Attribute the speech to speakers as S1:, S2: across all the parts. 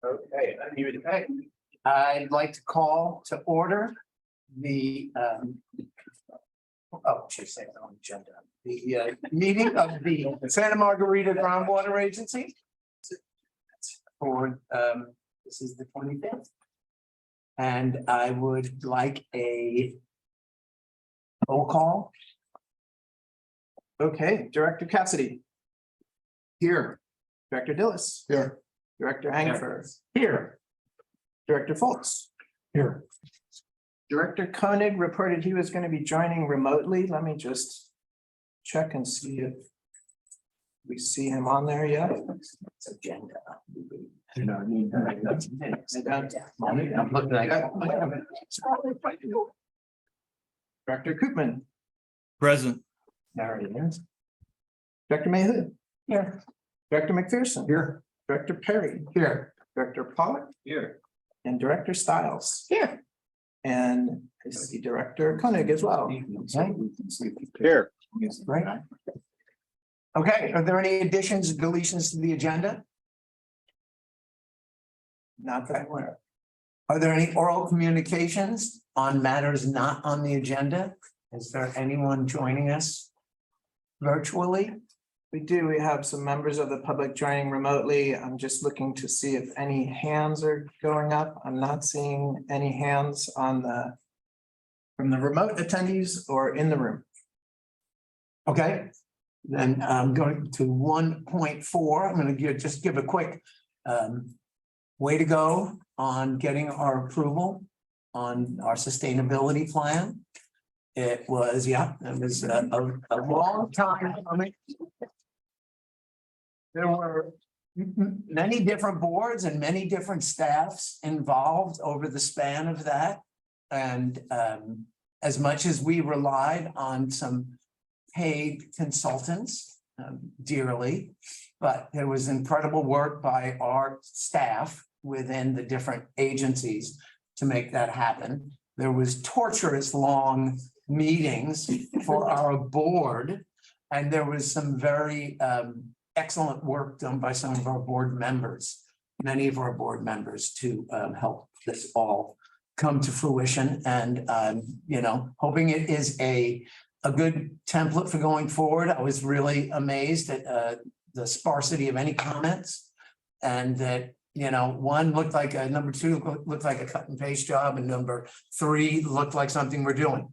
S1: Okay, I'd like to call to order the should say it on the agenda. The meeting of the Santa Margarita Groundwater Agency. For this is the 25th. And I would like a roll call. Okay, Director Cassidy. Here. Director Dillis.
S2: Here.
S1: Director Hangford. Here. Director Foltz. Here. Director Koenig reported he was going to be joining remotely. Let me just check and see if we see him on there yet. It's agenda. I'm looking like Director Koopman.
S2: Present.
S1: There he is. Director Mayhood. Here. Director McPherson. Here. Director Perry. Here. Director Pollock. Here. And Director Stiles. Here. And I see Director Koenig as well.
S2: Here.
S1: Right. Okay, are there any additions, deletions to the agenda? Not that I'm aware. Are there any oral communications on matters not on the agenda? Is there anyone joining us virtually? We do. We have some members of the public joining remotely. I'm just looking to see if any hands are going up. I'm not seeing any hands on from the remote attendees or in the room. Okay, then I'm going to 1.4. I'm going to just give a quick way to go on getting our approval on our sustainability plan. It was, it was a long time coming. There were many different boards and many different staffs involved over the span of that. And as much as we relied on some paid consultants dearly, but there was incredible work by our staff within the different agencies to make that happen. There was torturous long meetings for our board, and there was some very excellent work done by some of our board members, many of our board members, to help this all come to fruition. And hoping it is a good template for going forward. I was really amazed at the sparsity of any comments, and that one looked like a number two looked like a cut and paste job, and number three looked like something we're doing.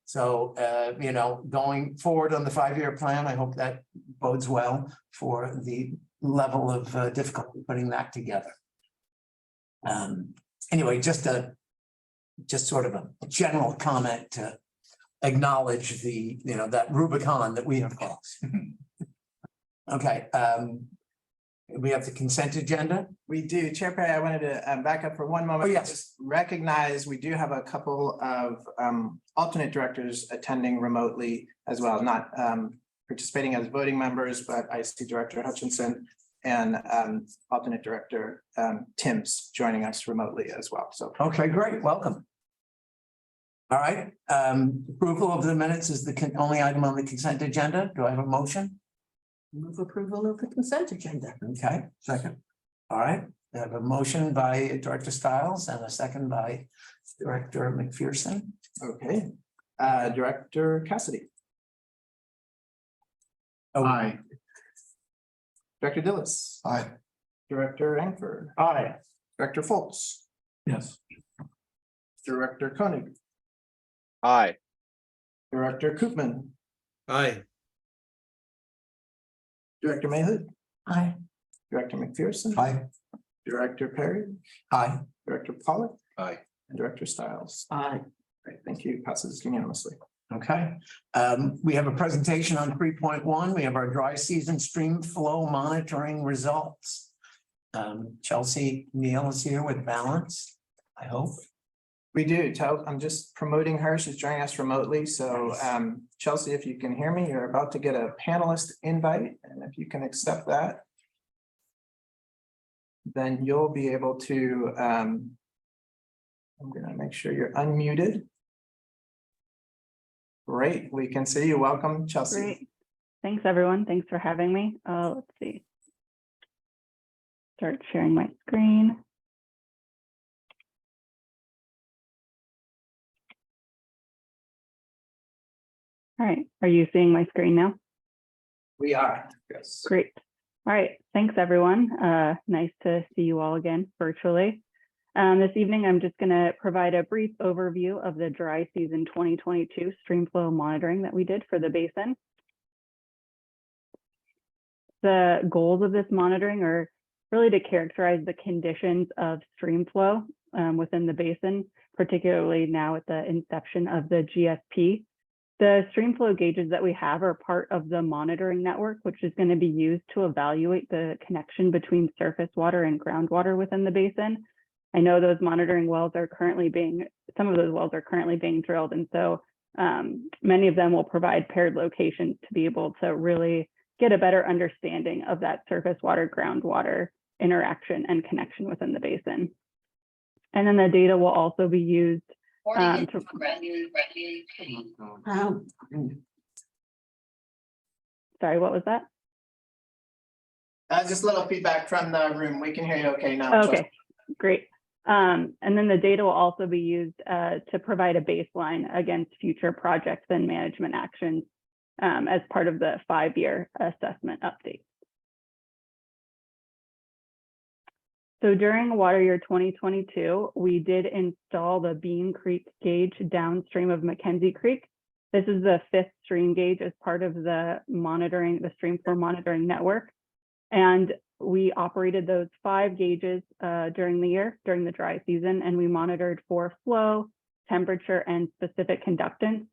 S1: So, going forward on the 5-year plan, I hope that bodes well for the level of difficulty putting that together. Anyway, just sort of a general comment to acknowledge the, that Rubicon that we have crossed. Okay. We have the consent agenda.
S3: We do. Chair Perry, I wanted to back up for one moment.
S1: Oh, yes.
S3: Just recognize we do have a couple of alternate directors attending remotely as well, not participating as voting members, but I see Director Hutchinson and alternate director Timms joining us remotely as well. So
S1: Okay, great. Welcome. All right. Approval of the minutes is the only item on the consent agenda. Do I have a motion?
S4: Move approval of the consent agenda.
S1: Okay, second. All right. I have a motion by Director Stiles and a second by Director McPherson.
S3: okay. Director Cassidy.
S1: Oh,
S2: Aye.
S3: Director Dillis.
S2: Aye.
S3: Director Hangford.
S1: aye.
S3: Director Foltz.
S2: Yes.
S3: Director Koenig.
S2: Aye.
S3: Director Koopman.
S2: Aye.
S3: Director Mayhood.
S4: Aye.
S3: Director McPherson.
S1: Aye.
S3: Director Perry.
S1: Aye.
S3: Director Pollock.
S2: Aye.
S3: And Director Stiles.
S4: Aye.
S3: Great, thank you. Passes unanimously.
S1: Okay. We have a presentation on 3.1. We have our dry season stream flow monitoring results. Chelsea Neal is here with balance, I hope.
S3: We do. I'm just promoting her. She's joining us remotely. So Chelsea, if you can hear me, you're about to get a panelist invite. And if you can accept that, then you'll be able to, I'm going to make sure you're unmuted. Great. We can see you. Welcome, Chelsea.
S5: Great. Thanks, everyone. Thanks for having me. Let's see. start sharing my screen. All right, are you seeing my screen now?
S3: We are.
S2: Yes.
S5: Great. All right, thanks everyone. Nice to see you all again virtually. This evening, I'm just going to provide a brief overview of the dry season 2022 stream flow monitoring that we did for the basin. The goals of this monitoring are really to characterize the conditions of stream flow within the basin, particularly now at the inception of the GSP. The stream flow gauges that we have are part of the monitoring network, which is going to be used to evaluate the connection between surface water and groundwater within the basin. I know those monitoring wells are some of those wells are currently being drilled. And so many of them will provide paired locations to be able to really get a better understanding of that surface water groundwater interaction and connection within the basin. And then the data will also be used sorry, what was that?
S3: Just a little feedback from the room. We can hear you okay now.
S5: Okay, great. And then the data will also be used to provide a baseline against future projects and management actions as part of the 5-year assessment update. So during water year 2022, we did install the Bean Creek gauge downstream of Mackenzie Creek. This is the 5th stream gauge as part of the stream flow monitoring network. And we operated those 5 gauges during the year, during the dry season, and we monitored for flow, temperature, and specific conductance.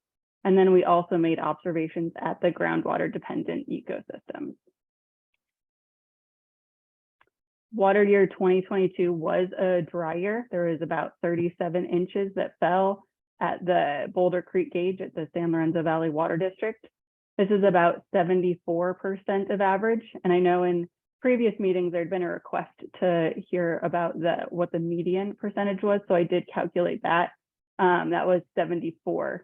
S5: And then we also made observations at the groundwater dependent ecosystems. Water year 2022 was a dry year. There was about 37 inches that fell at the Boulder Creek gauge at the San Lorenzo Valley Water District. This is about 74% of average. And I know in previous meetings, there'd been a request to hear about what the median percentage was. So I did calculate that. That was 81%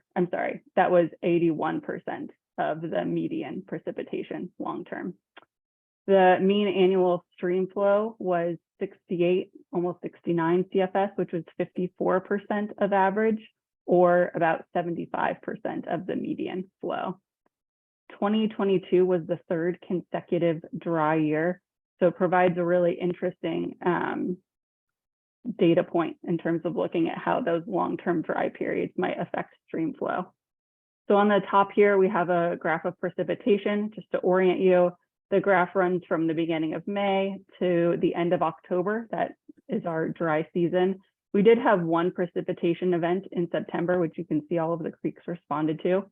S5: of the median precipitation long-term. The mean annual stream flow was 68, almost 69 CFS, which was 54% of average, or about 75% of the median flow. 2022 was the 3rd consecutive dry year, so it provides a really interesting data point in terms of looking at how those long-term dry periods might affect stream flow. So on the top here, we have a graph of precipitation. Just to orient you, the graph runs from the beginning of May to the end of October. That is our dry season. We did have one precipitation event in September, which you can see all of the creeks responded to.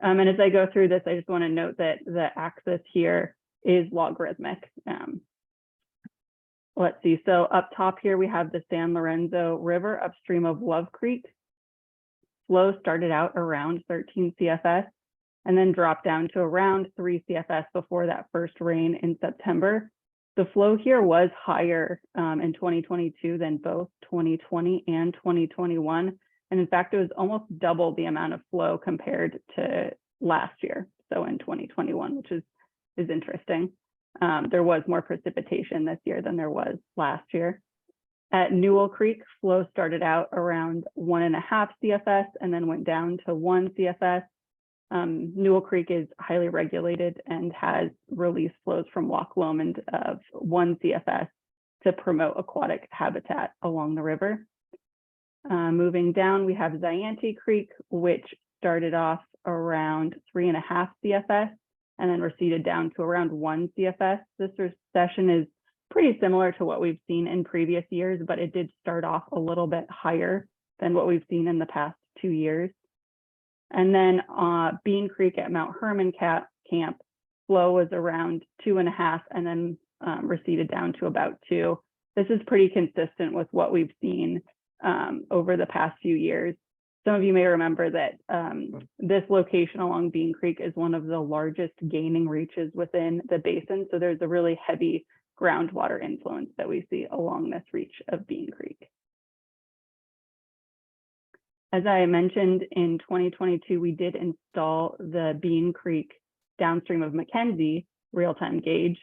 S5: And as I go through this, I just want to note that the axis here is logarithmic. Let's see, so up top here, we have the San Lorenzo River upstream of Love Creek. Flow started out around 13 CFS and then dropped down to around 3 CFS before that first rain in September. The flow here was higher in 2022 than both 2020 and 2021. And in fact, it was almost double the amount of flow compared to last year. So in 2021, which is interesting. There was more precipitation this year than there was last year. At Newell Creek, flow started out around 1.5 CFS and then went down to 1 CFS. Newell Creek is highly regulated and has release flows from Loch Lomond of 1 CFS to promote aquatic habitat along the river. Moving down, we have Zyanti Creek, which started off around 3.5 CFS and then receded down to around 1 CFS. This recession is pretty similar to what we've seen in previous years, but it did start off a little bit higher than what we've seen in the past 2 years. And then Bean Creek at Mount Herman Camp, flow was around 2.5 and then receded down to about 2. This is pretty consistent with what we've seen over the past few years. Some of you may remember that this location along Bean Creek is one of the largest gaining reaches within the basin. So there's a really heavy groundwater influence that we see along this reach of Bean Creek. As I mentioned, in 2022, we did install the Bean Creek downstream of Mackenzie real-time gauge.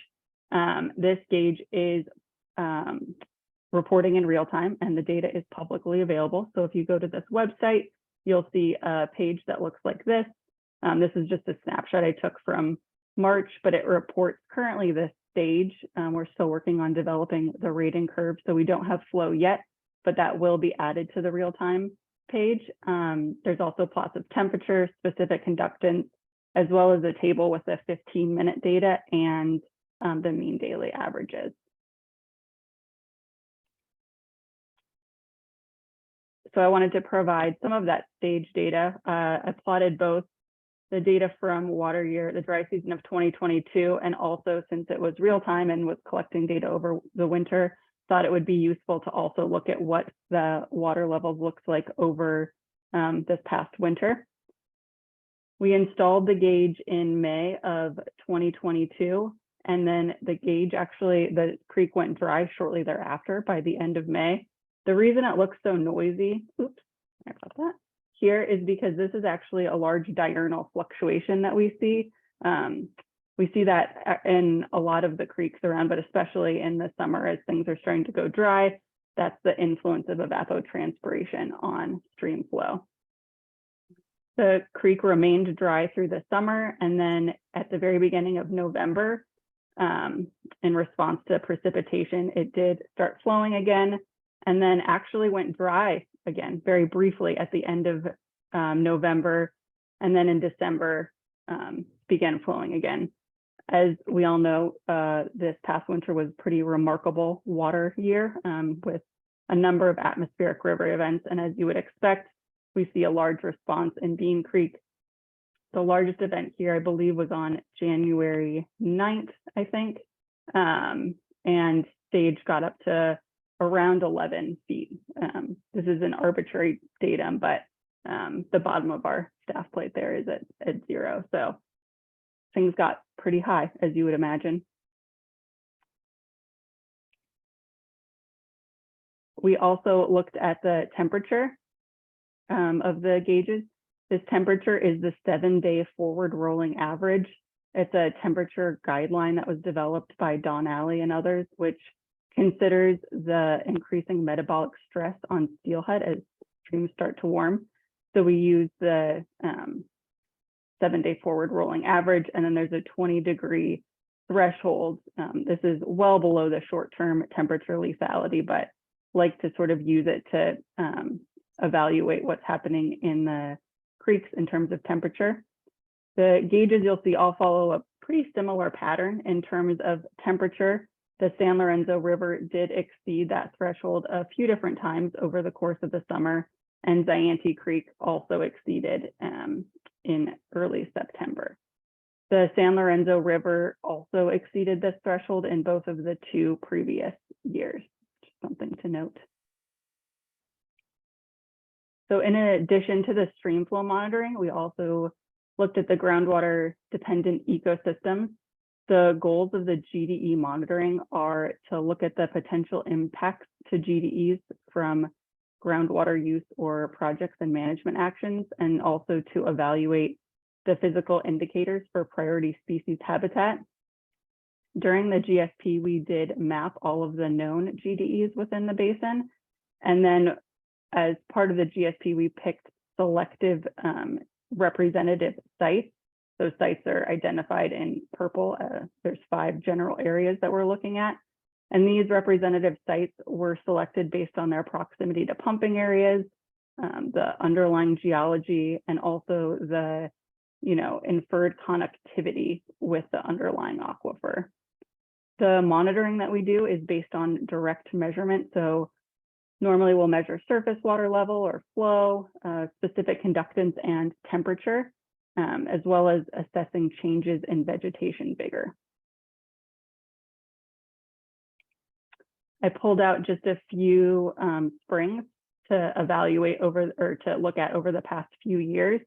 S5: This gauge is reporting in real time, and the data is publicly available. So if you go to this website, you'll see a page that looks like this. This is just a snapshot I took from March, but it reports currently this stage. We're still working on developing the rating curve, so we don't have flow yet, but that will be added to the real-time page. There's also plots of temperature, specific conductance, as well as a table with the 15-minute data and the mean daily averages. So I wanted to provide some of that stage data. I plotted both the data from water year, the dry season of 2022, and also since it was real time and was collecting data over the winter, thought it would be useful to also look at what the water levels looks like over this past winter. We installed the gauge in May of 2022, and then the gauge actually, the creek went dry shortly thereafter by the end of May. The reason it looks so noisy, oops, sorry about that, here is because this is actually a large diurnal fluctuation that we see. We see that in a lot of the creeks around, but especially in the summer as things are starting to go dry. That's the influence of evapotranspiration on stream flow. The creek remained dry through the summer, and then at the very beginning of November, in response to precipitation, it did start flowing again, and then actually went dry again very briefly at the end of November, and then in December began flowing again. As we all know, this past winter was pretty remarkable water year with a number of atmospheric river events, and as you would expect, we see a large response in Bean Creek. The largest event here, I believe, was on January 9th, I think, and stage got up to around 11 feet. This is an arbitrary datum, but the bottom of our staff plate there is at 0. So things got pretty high, as you would imagine. We also looked at the temperature of the gauges. This temperature is the 7-day forward rolling average. It's a temperature guideline that was developed by Don Alley and others, which considers the increasing metabolic stress on steelhead as streams start to warm. So we use the 7-day forward rolling average, and then there's a 20-degree threshold. This is well below the short-term temperature lethality, but like to sort of use it to evaluate what's happening in the creeks in terms of temperature. The gauges you'll see all follow a pretty similar pattern in terms of temperature. The San Lorenzo River did exceed that threshold a few different times over the course of the summer, and Zayante Creek also exceeded in early September. The San Lorenzo River also exceeded this threshold in both of the 2 previous years. Just something to note. So in addition to the stream flow monitoring, we also looked at the groundwater dependent ecosystems. The goals of the GDE monitoring are to look at the potential impacts to GDEs from groundwater use or projects and management actions, and also to evaluate the physical indicators for priority species habitat. During the GSP, we did map all of the known GDEs within the basin. And then as part of the GSP, we picked selective representative sites. Those sites are identified in purple. There's 5 general areas that we're looking at. And these representative sites were selected based on their proximity to pumping areas, the underlying geology, and also the inferred connectivity with the underlying aquifer. The monitoring that we do is based on direct measurement. So normally we'll measure surface water level or flow, specific conductance and temperature, as well as assessing changes in vegetation vigor. I pulled out just a few springs to evaluate or to look at over the past few years.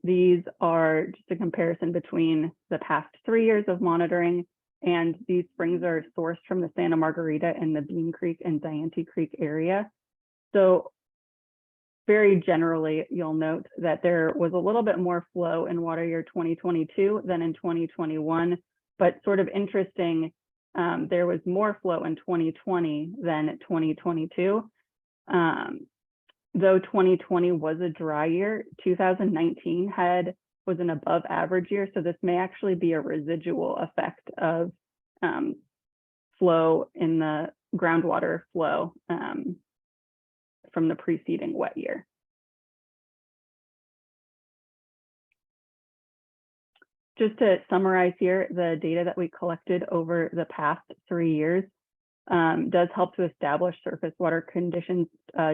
S5: These are just a comparison between the past 3 years of monitoring, and these springs are sourced from the Santa Margarita and the Bean Creek and Zayante Creek area. So very generally, you'll note that there was a little bit more flow in water year 2022 than in 2021, but sort of interesting, there was more flow in 2020 than 2022. Though 2020 was a dry year, 2019 was an above average year. So this may actually be a residual effect of flow in the groundwater flow from the preceding wet year. Just to summarize here, the data that we collected over the past 3 years does help to establish surface water conditions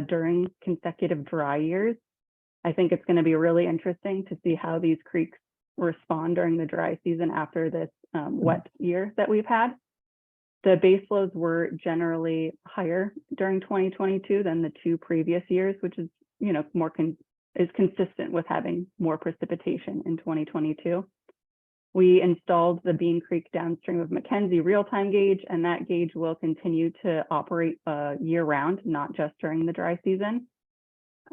S5: during consecutive dry years. I think it's going to be really interesting to see how these creeks respond during the dry season after this wet year that we've had. The base flows were generally higher during 2022 than the 2 previous years, which is, is consistent with having more precipitation in 2022. We installed the Bean Creek downstream of Mackenzie real-time gauge, and that gauge will continue to operate year-round, not just during the dry season.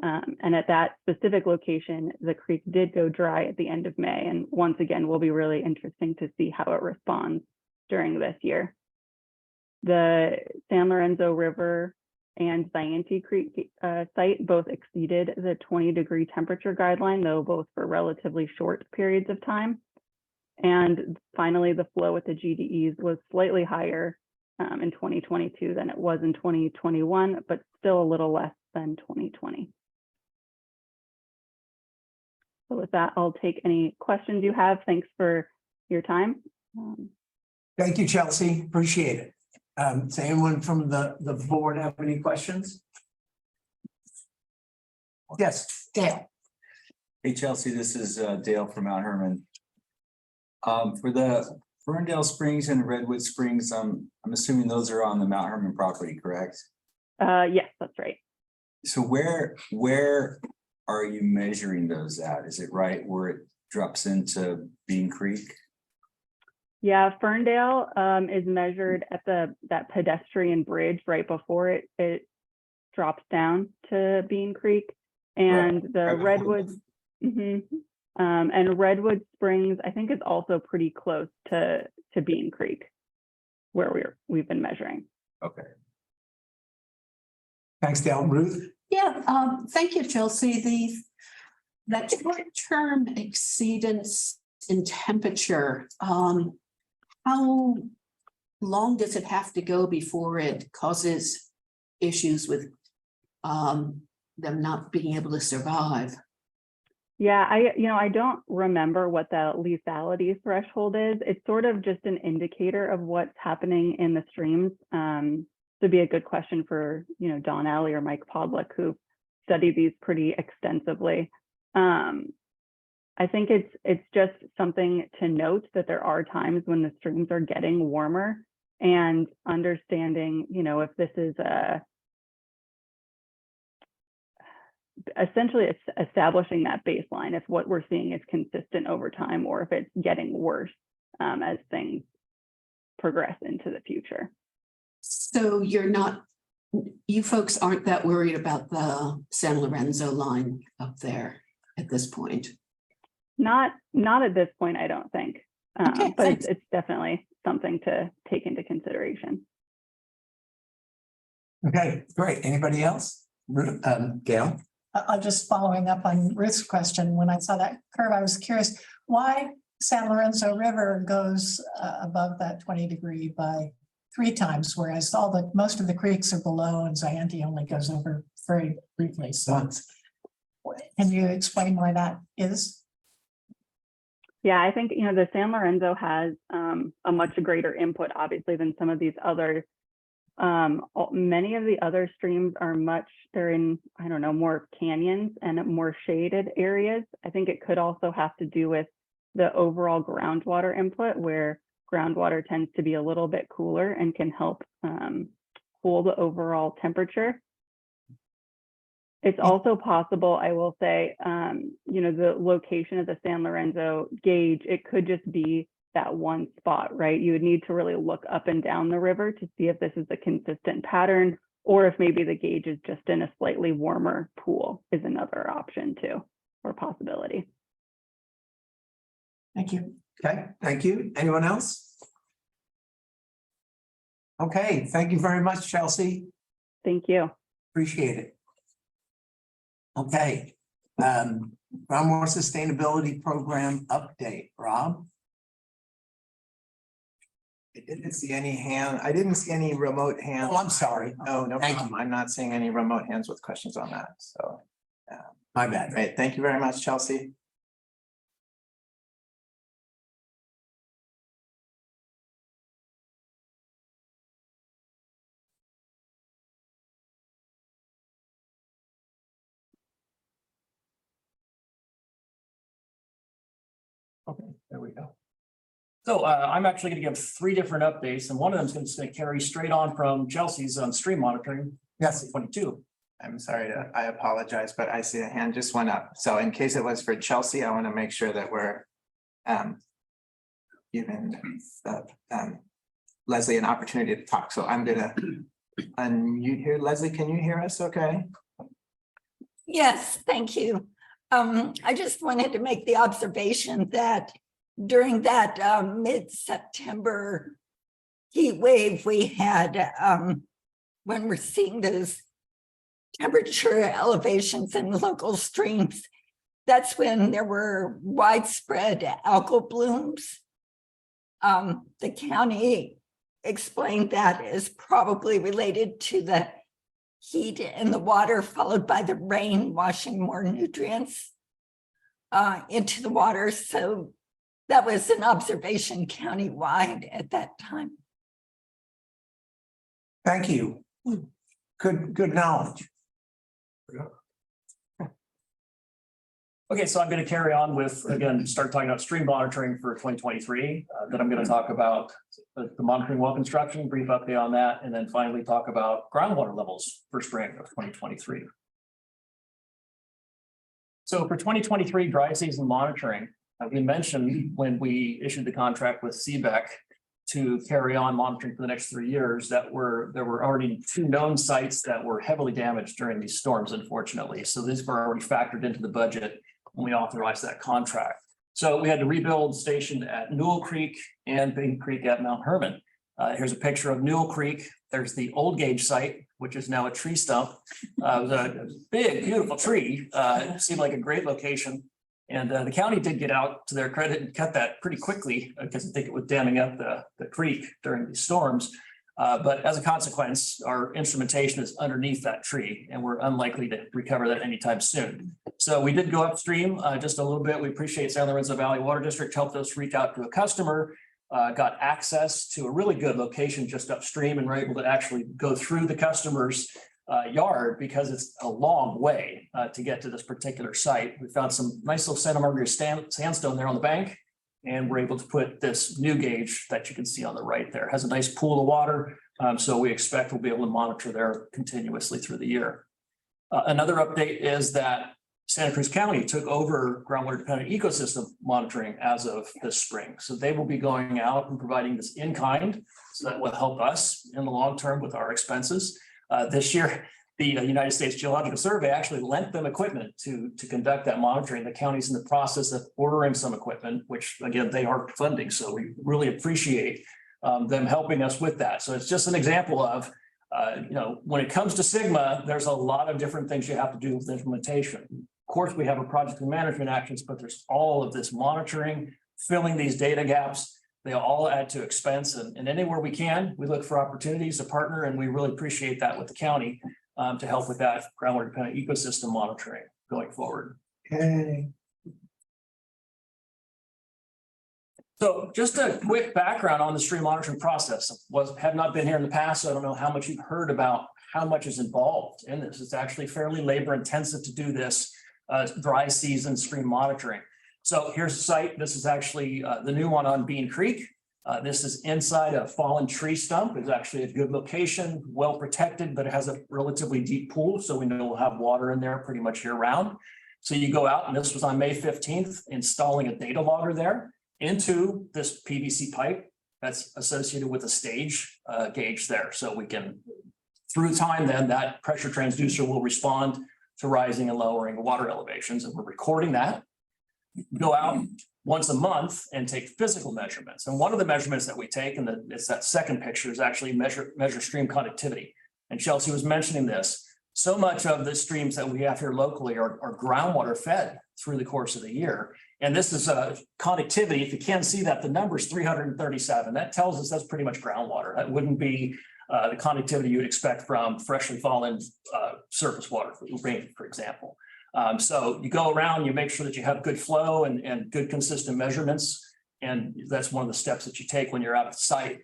S5: And at that specific location, the creek did go dry at the end of May, and once again, will be really interesting to see how it responds during this year. The San Lorenzo River and Ziente Creek site both exceeded the 20-degree temperature guideline, though both for relatively short periods of time. And finally, the flow at the GDEs was slightly higher in 2022 than it was in 2021, but still a little less than 2020. So with that, I'll take any questions you have. Thanks for your time.
S1: Thank you, Chelsea. Appreciate it. Does anyone from the board have any questions? Yes, Dale.
S6: Hey, Chelsea, this is Dale from Mount Herman. For the Ferndale Springs and Redwood Springs, I'm assuming those are on the Mount Herman property, correct?
S5: Yes, that's right.
S6: So where are you measuring those at? Is it right where it drops into Bean Creek?
S5: Yeah, Ferndale is measured at that pedestrian bridge right before it drops down to Bean Creek, and
S6: Right.
S5: the
S6: Right
S5: Redwood. And Redwood Springs, I think, is also pretty close to Bean Creek, where we've been measuring.
S6: Okay.
S1: Thanks, Dale. Ruth?
S4: Yeah, thank you, Chelsea. That short-term exceedance in temperature, how long does it have to go before it causes issues with them not being able to survive?
S5: Yeah, I don't remember what the lethality threshold is. It's sort of just an indicator of what's happening in the streams. It'd be a good question for, Don Alley or Mike Podlick, who study these pretty extensively. I think it's just something to note that there are times when the streams are getting warmer, and understanding, if this is essentially it's establishing that baseline, if what we're seeing is consistent over time, or if it's getting worse as things progress into the future.
S4: So you folks aren't that worried about the San Lorenzo line up there at this point?
S5: Not at this point, I don't think.
S4: Okay,
S5: but
S4: thanks.
S5: it's definitely something to take into consideration.
S1: Okay, great. Anybody else? Gail?
S7: I'm just following up on Ruth's question. When I saw that curve, I was curious why San Lorenzo River goes above that 20-degree by 3 times, whereas most of the creeks are below, and Ziente only goes over very briefly. So can you explain why that is?
S5: Yeah, I think, the San Lorenzo has a much greater input, obviously, than some of these others. Many of the other streams they're in, more canyons and more shaded areas. I think it could also have to do with the overall groundwater input, where groundwater tends to be a little bit cooler and can help cool the overall temperature. It's also possible, I will say, the location of the San Lorenzo gauge, it could just be that one spot, right? You would need to really look up and down the river to see if this is a consistent pattern, or if maybe the gauge is just in a slightly warmer pool is another option too, or possibility.
S7: Thank you.
S1: Okay, thank you. Anyone else? Okay, thank you very much, Chelsea.
S5: Thank you.
S1: Appreciate it. Okay, groundwater sustainability program update, Rob.
S3: I didn't see any hand, I didn't see any remote hands.
S1: Oh, I'm sorry.
S3: Oh, no
S1: Thank
S3: problem. I'm not seeing any remote hands with questions on that. So,
S1: My bad.
S3: great. Thank you very much, Chelsea.
S8: Okay, there we go. So I'm actually going to give 3 different updates, and one of them is going to carry straight on from Chelsea's on stream monitoring.
S1: Yes.
S8: 22.
S3: I'm sorry to, I apologize, but I see a hand just went up. So in case it was for Chelsea, I want to make sure that we're giving Leslie an opportunity to talk. So I'm gonna unmute here. Leslie, can you hear us okay?
S9: Yes, thank you. I just wanted to make the observation that during that mid-September heat wave we had, when we're seeing those temperature elevations in local streams, that's when there were widespread algal blooms. The county explained that is probably related to the heat in the water, followed by the rain washing more nutrients into the water. So that was an observation countywide at that time.
S1: Thank you. Good knowledge.
S8: Okay, so I'm going to carry on with, again, start talking about stream monitoring for 2023. Then I'm going to talk about the monitoring well construction, brief update on that, and then finally talk about groundwater levels for spring of 2023. So for 2023 dry season monitoring, we mentioned when we issued the contract with CBEC to carry on monitoring for the next 3 years that there were already 2 known sites that were heavily damaged during these storms, unfortunately. So these were already factored into the budget when we authorized that contract. So we had to rebuild station at Newell Creek and Big Creek at Mount Herman. Here's a picture of Newell Creek. There's the old gauge site, which is now a tree stump. It was a big, beautiful tree. It seemed like a great location. And the county did get out to their credit and cut that pretty quickly because I think it was damming up the creek during the storms. But as a consequence, our instrumentation is underneath that tree and we're unlikely to recover that anytime soon. So we did go upstream just a little bit. We appreciate San Lorenzo Valley Water District helped us reach out to a customer, got access to a really good location just upstream and were able to actually go through the customer's yard because it's a long way to get to this particular site. We found some nice little Santa Margarita sandstone there on the bank, and we're able to put this new gauge that you can see on the right there. It has a nice pool of water, so we expect we'll be able to monitor there continuously through the year. Another update is that Santa Cruz County took over groundwater dependent ecosystem monitoring as of this spring. So they will be going out and providing this in kind, so that will help us in the long term with our expenses. This year, the United States Geological Survey actually lent them equipment to conduct that monitoring. The county's in the process of ordering some equipment, which again, they are funding. So we really appreciate them helping us with that. So it's just an example of, when it comes to Sigma, there's a lot of different things you have to do with implementation. Of course, we have a project and management actions, but there's all of this monitoring, filling these data gaps. They all add to expense, and anywhere we can, we look for opportunities to partner, and we really appreciate that with the county to help with that groundwater dependent ecosystem monitoring going forward.
S1: Okay.
S8: So just a quick background on the stream monitoring process. Have not been here in the past, so I don't know how much you've heard about how much is involved in this. It's actually fairly labor intensive to do this dry season stream monitoring. So here's the site. This is actually the new one on Bean Creek. This is inside a fallen tree stump. It's actually a good location, well protected, but it has a relatively deep pool. So we know we'll have water in there pretty much year round. So you go out, and this was on May 15th, installing a data logger there into this PVC pipe that's associated with a stage gauge there. So we can, through time, then that pressure transducer will respond to rising and lowering water elevations. And we're recording that. Go out, once a month and take physical measurements. And one of the measurements that we take, and it's that second picture, is actually measure stream conductivity. And Chelsea was mentioning this. So much of the streams that we have here locally are groundwater fed through the course of the year. And this is conductivity. If you can see that, the number is 337. That tells us that's pretty much groundwater. That wouldn't be the conductivity you would expect from freshly fallen surface water, rain, for example. So you go around, you make sure that you have good flow and good consistent measurements. And that's one of the steps that you take when you're out at the site.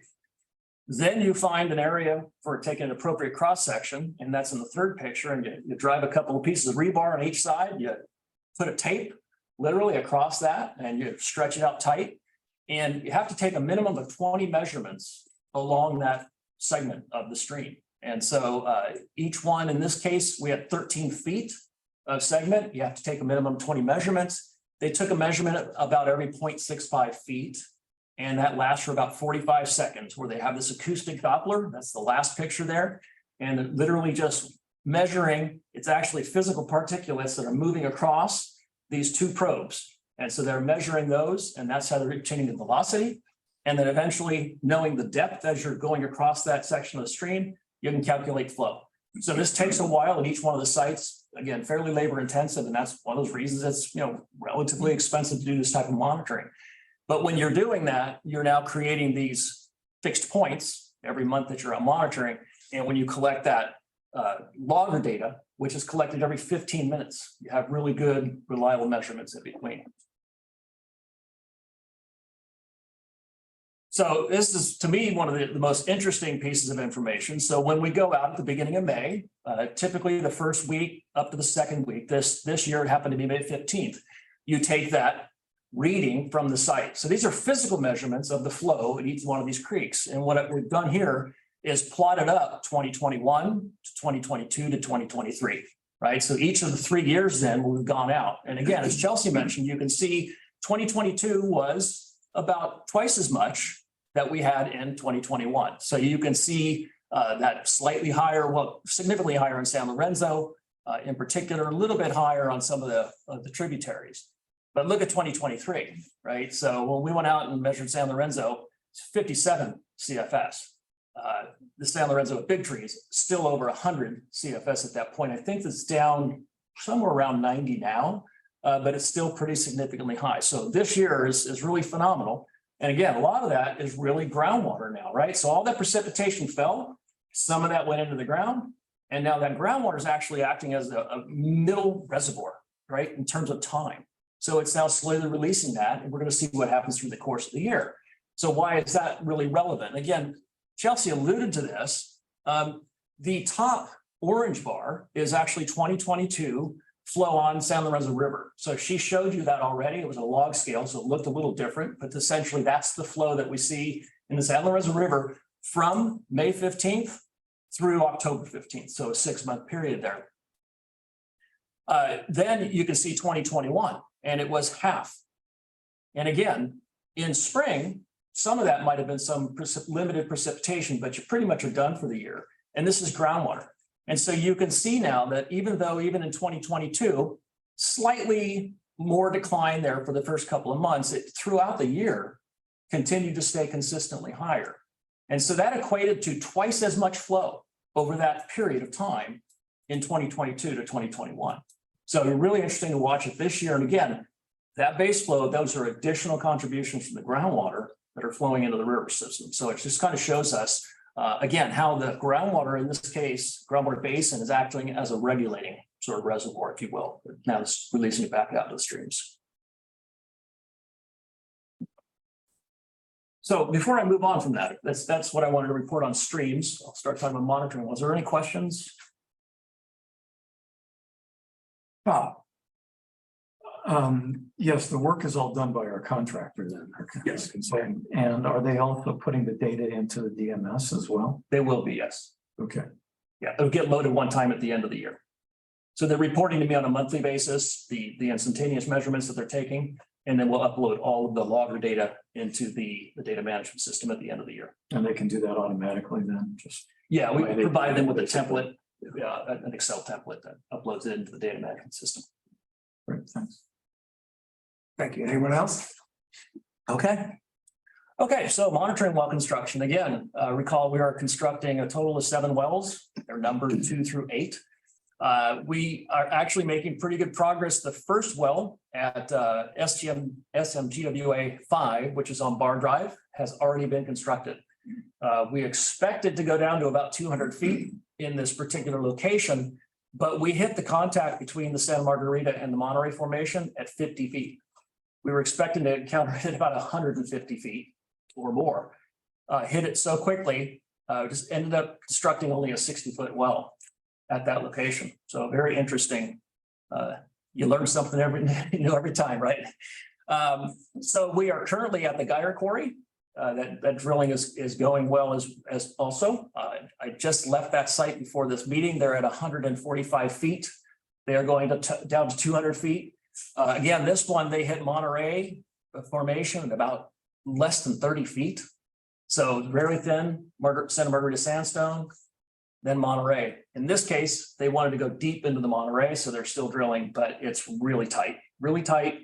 S8: Then you find an area for taking an appropriate cross section, and that's in the third picture. And you drive a couple of pieces of rebar on each side. You put a tape literally across that, and you stretch it out tight. And you have to take a minimum of 20 measurements along that segment of the stream. And so each one, in this case, we had 13 feet of segment. You have to take a minimum of 20 measurements. They took a measurement about every 0.65 feet. And that lasts for about 45 seconds, where they have this acoustic Doppler. That's the last picture there. And literally just measuring, it's actually physical particulates that are moving across these two probes. And so they're measuring those, and that's how they're changing the velocity. And then eventually, knowing the depth as you're going across that section of the stream, you can calculate flow. So this takes a while at each one of the sites. Again, fairly labor intensive, and that's one of those reasons it's relatively expensive to do this type of monitoring. But when you're doing that, you're now creating these fixed points every month that you're monitoring. And when you collect that logger data, which is collected every 15 minutes, you have really good, reliable measurements in between. So this is, to me, one of the most interesting pieces of information. So when we go out at the beginning of May, typically the first week up to the second week, this year it happened to be May 15th, you take that reading from the site. So these are physical measurements of the flow in each one of these creeks. And what we've done here is plotted up 2021 to 2022 to 2023, right? So each of the 3 years then we've gone out. And again, as Chelsea mentioned, you can see 2022 was about twice as much that we had in 2021. So you can see that slightly higher, well, significantly higher in San Lorenzo, in particular, a little bit higher on some of the tributaries. But look at 2023, right? So when we went out and measured San Lorenzo, it's 57 CFS. The San Lorenzo Big Trees still over 100 CFS at that point. I think it's down somewhere around 90 now, but it's still pretty significantly high. So this year is really phenomenal. And again, a lot of that is really groundwater now, right? So all that precipitation fell, some of that went into the ground, and now that groundwater is actually acting as a middle reservoir, right, in terms of time. So it's now slowly releasing that, and we're going to see what happens through the course of the year. So why is that really relevant? Again, Chelsea alluded to this. The top orange bar is actually 2022 flow on San Lorenzo River. So she showed you that already. It was a log scale, so it looked a little different, but essentially that's the flow that we see in the San Lorenzo River from May 15th through October 15th. So a 6-month period there. Then you can see 2021. And it was half. And again, in spring, some of that might have been some limited precipitation, but you pretty much are done for the year. And this is groundwater. And so you can see now that even in 2022, slightly more decline there for the first couple of months, it throughout the year continued to stay consistently higher. And so that equated to twice as much flow over that period of time in 2022 to 2021. So really interesting to watch it this year. And again, that base flow, those are additional contributions from the groundwater that are flowing into the river system. So it just kind of shows us, again, how the groundwater, in this case, groundwater basin, is acting as a regulating sort of reservoir, if you will. Now it's releasing it back out to the streams. So before I move on from that, that's what I wanted to report on streams. I'll start talking about monitoring. Was there any questions?
S2: Yes, the work is all done by our contractor then.
S8: Yes.
S2: And are they also putting the data into the DMS as well?
S8: They will be, yes.
S2: Okay.
S8: Yeah, it'll get loaded one time at the end of the year. So they're reporting to me on a monthly basis, the instantaneous measurements that they're taking, and then we'll upload all of the logger data into the data management system at the end of the year.
S2: And they can do that automatically then, just.
S8: Yeah, we provide them with a template, an Excel template that uploads it into the data management system.
S2: Great, thanks.
S1: Thank you. Anyone else? Okay,
S8: Okay, so monitoring well construction, again, recall we are constructing a total of 7 wells. They're numbered 2 through 8. We are actually making pretty good progress. The first well at SMGWA 5, which is on Bar Drive, has already been constructed. We expected to go down to about 200 feet in this particular location, but we hit the contact between the Santa Margarita and the Monterey Formation at 50 feet. We were expecting to encounter it at about 150 feet or more. Hit it so quickly, just ended up constructing only a 60-foot well at that location. So very interesting. You learn something every time, right? So we are currently at the Geyer Quarry. That drilling is going well as also. I just left that site before this meeting. They're at 145 feet. They are going down to 200 feet. Again, this one, they hit Monterey Formation at about less than 30 feet. So very thin, Santa Margarita sandstone, then Monterey. In this case, they wanted to go deep into the Monterey, so they're still drilling, but it's really tight, really tight.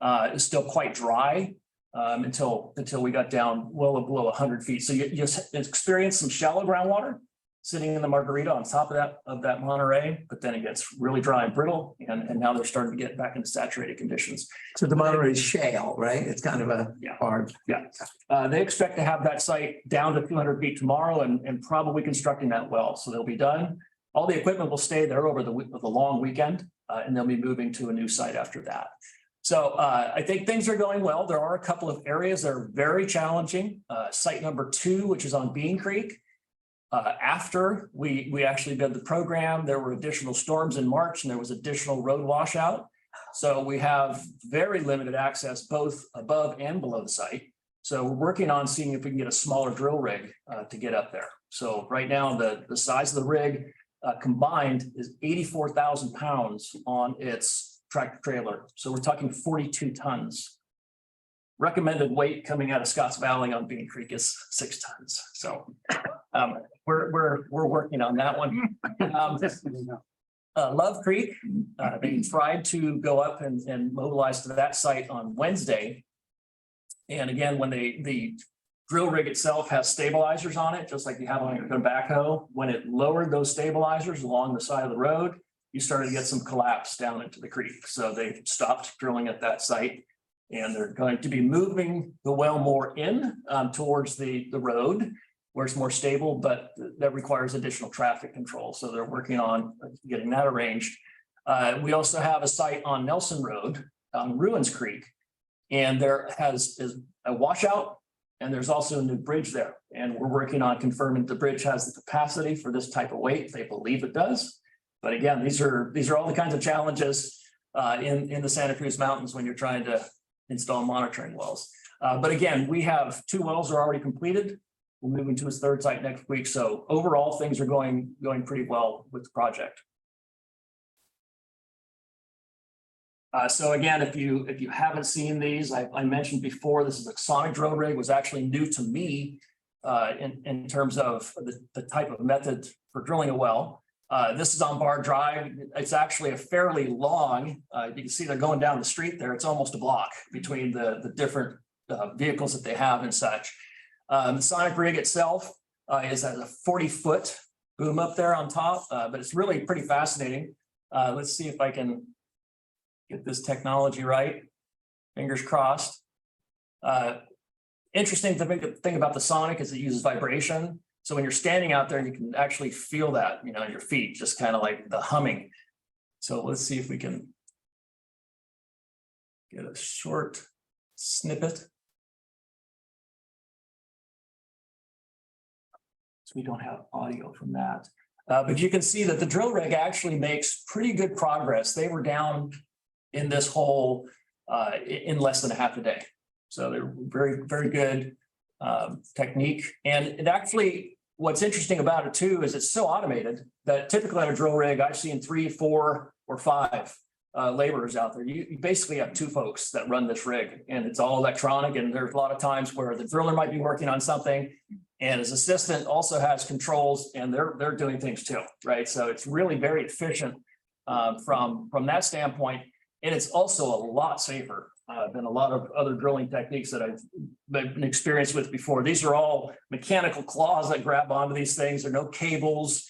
S8: It's still quite dry until we got down well below 100 feet. So you experience some shallow groundwater sitting in the Margarita on top of that Monterey, but then it gets really dry and brittle, and now they're starting to get back into saturated conditions.
S1: so the Monterey is shale, right? It's kind of a hard.
S8: Yeah. They expect to have that site down to 200 feet tomorrow and probably constructing that well. So they'll be done. All the equipment will stay there over the long weekend, and they'll be moving to a new site after that. So I think things are going well. There are a couple of areas that are very challenging. Site number 2, which is on Bean Creek. After we actually did the program, there were additional storms in March and there was additional road washout. So we have very limited access both above and below the site. So we're working on seeing if we can get a smaller drill rig to get up there. So right now the size of the rig combined is 84,000 pounds on its tractor trailer. So we're talking 42 tons. Recommended weight coming out of Scotts Valley on Bean Creek is 6 tons. So we're working on that one. Love Creek, they tried to go up and mobilize to that site on Wednesday. And again, when the drill rig itself has stabilizers on it, just like you have on your backhoe, when it lowered those stabilizers along the side of the road, you started to get some collapse down into the creek. So they stopped drilling at that site. And they're going to be moving the well more in towards the road where it's more stable, but that requires additional traffic control. So they're working on getting that arranged. We also have a site on Nelson Road on Ruins Creek, and there is a washout, and there's also a new bridge there. And we're working on confirming the bridge has the capacity for this type of weight. They believe it does. But again, these are all the kinds of challenges in the Santa Cruz Mountains when you're trying to install monitoring wells. But again, we have 2 wells are already completed. We're moving to a 3rd site next week. So overall, things are going pretty well with the project. So again, if you haven't seen these, I mentioned before, this is a sonic drill rig, was actually new to me in terms of the type of method for drilling a well. This is on Bar Drive. It's actually a fairly long, you can see they're going down the street there. It's almost a block between the different vehicles that they have and such. The sonic rig itself is at a 40-foot boom up there on top, but it's really pretty fascinating. Let's see if I can get this technology right. Fingers crossed. Interesting thing about the sonic is it uses vibration. So when you're standing out there, you can actually feel that, in your feet, just kind of like the humming. So let's see if we can get a short snippet. So we don't have audio from that. But you can see that the drill rig actually makes pretty good progress. They were down in this hole in less than a half a day. So they're very, very good technique. And it actually, what's interesting about it too, is it's so automated that typically on a drill rig, I've seen 3, 4, or 5 laborers out there. You basically have 2 folks that run this rig, and it's all electronic. And there's a lot of times where the driller might be working on something and his assistant also has controls, and they're doing things too, right? So it's really very efficient from that standpoint. And it's also a lot safer than a lot of other drilling techniques that I've been experienced with before. These are all mechanical claws that grab onto these things. There are no cables.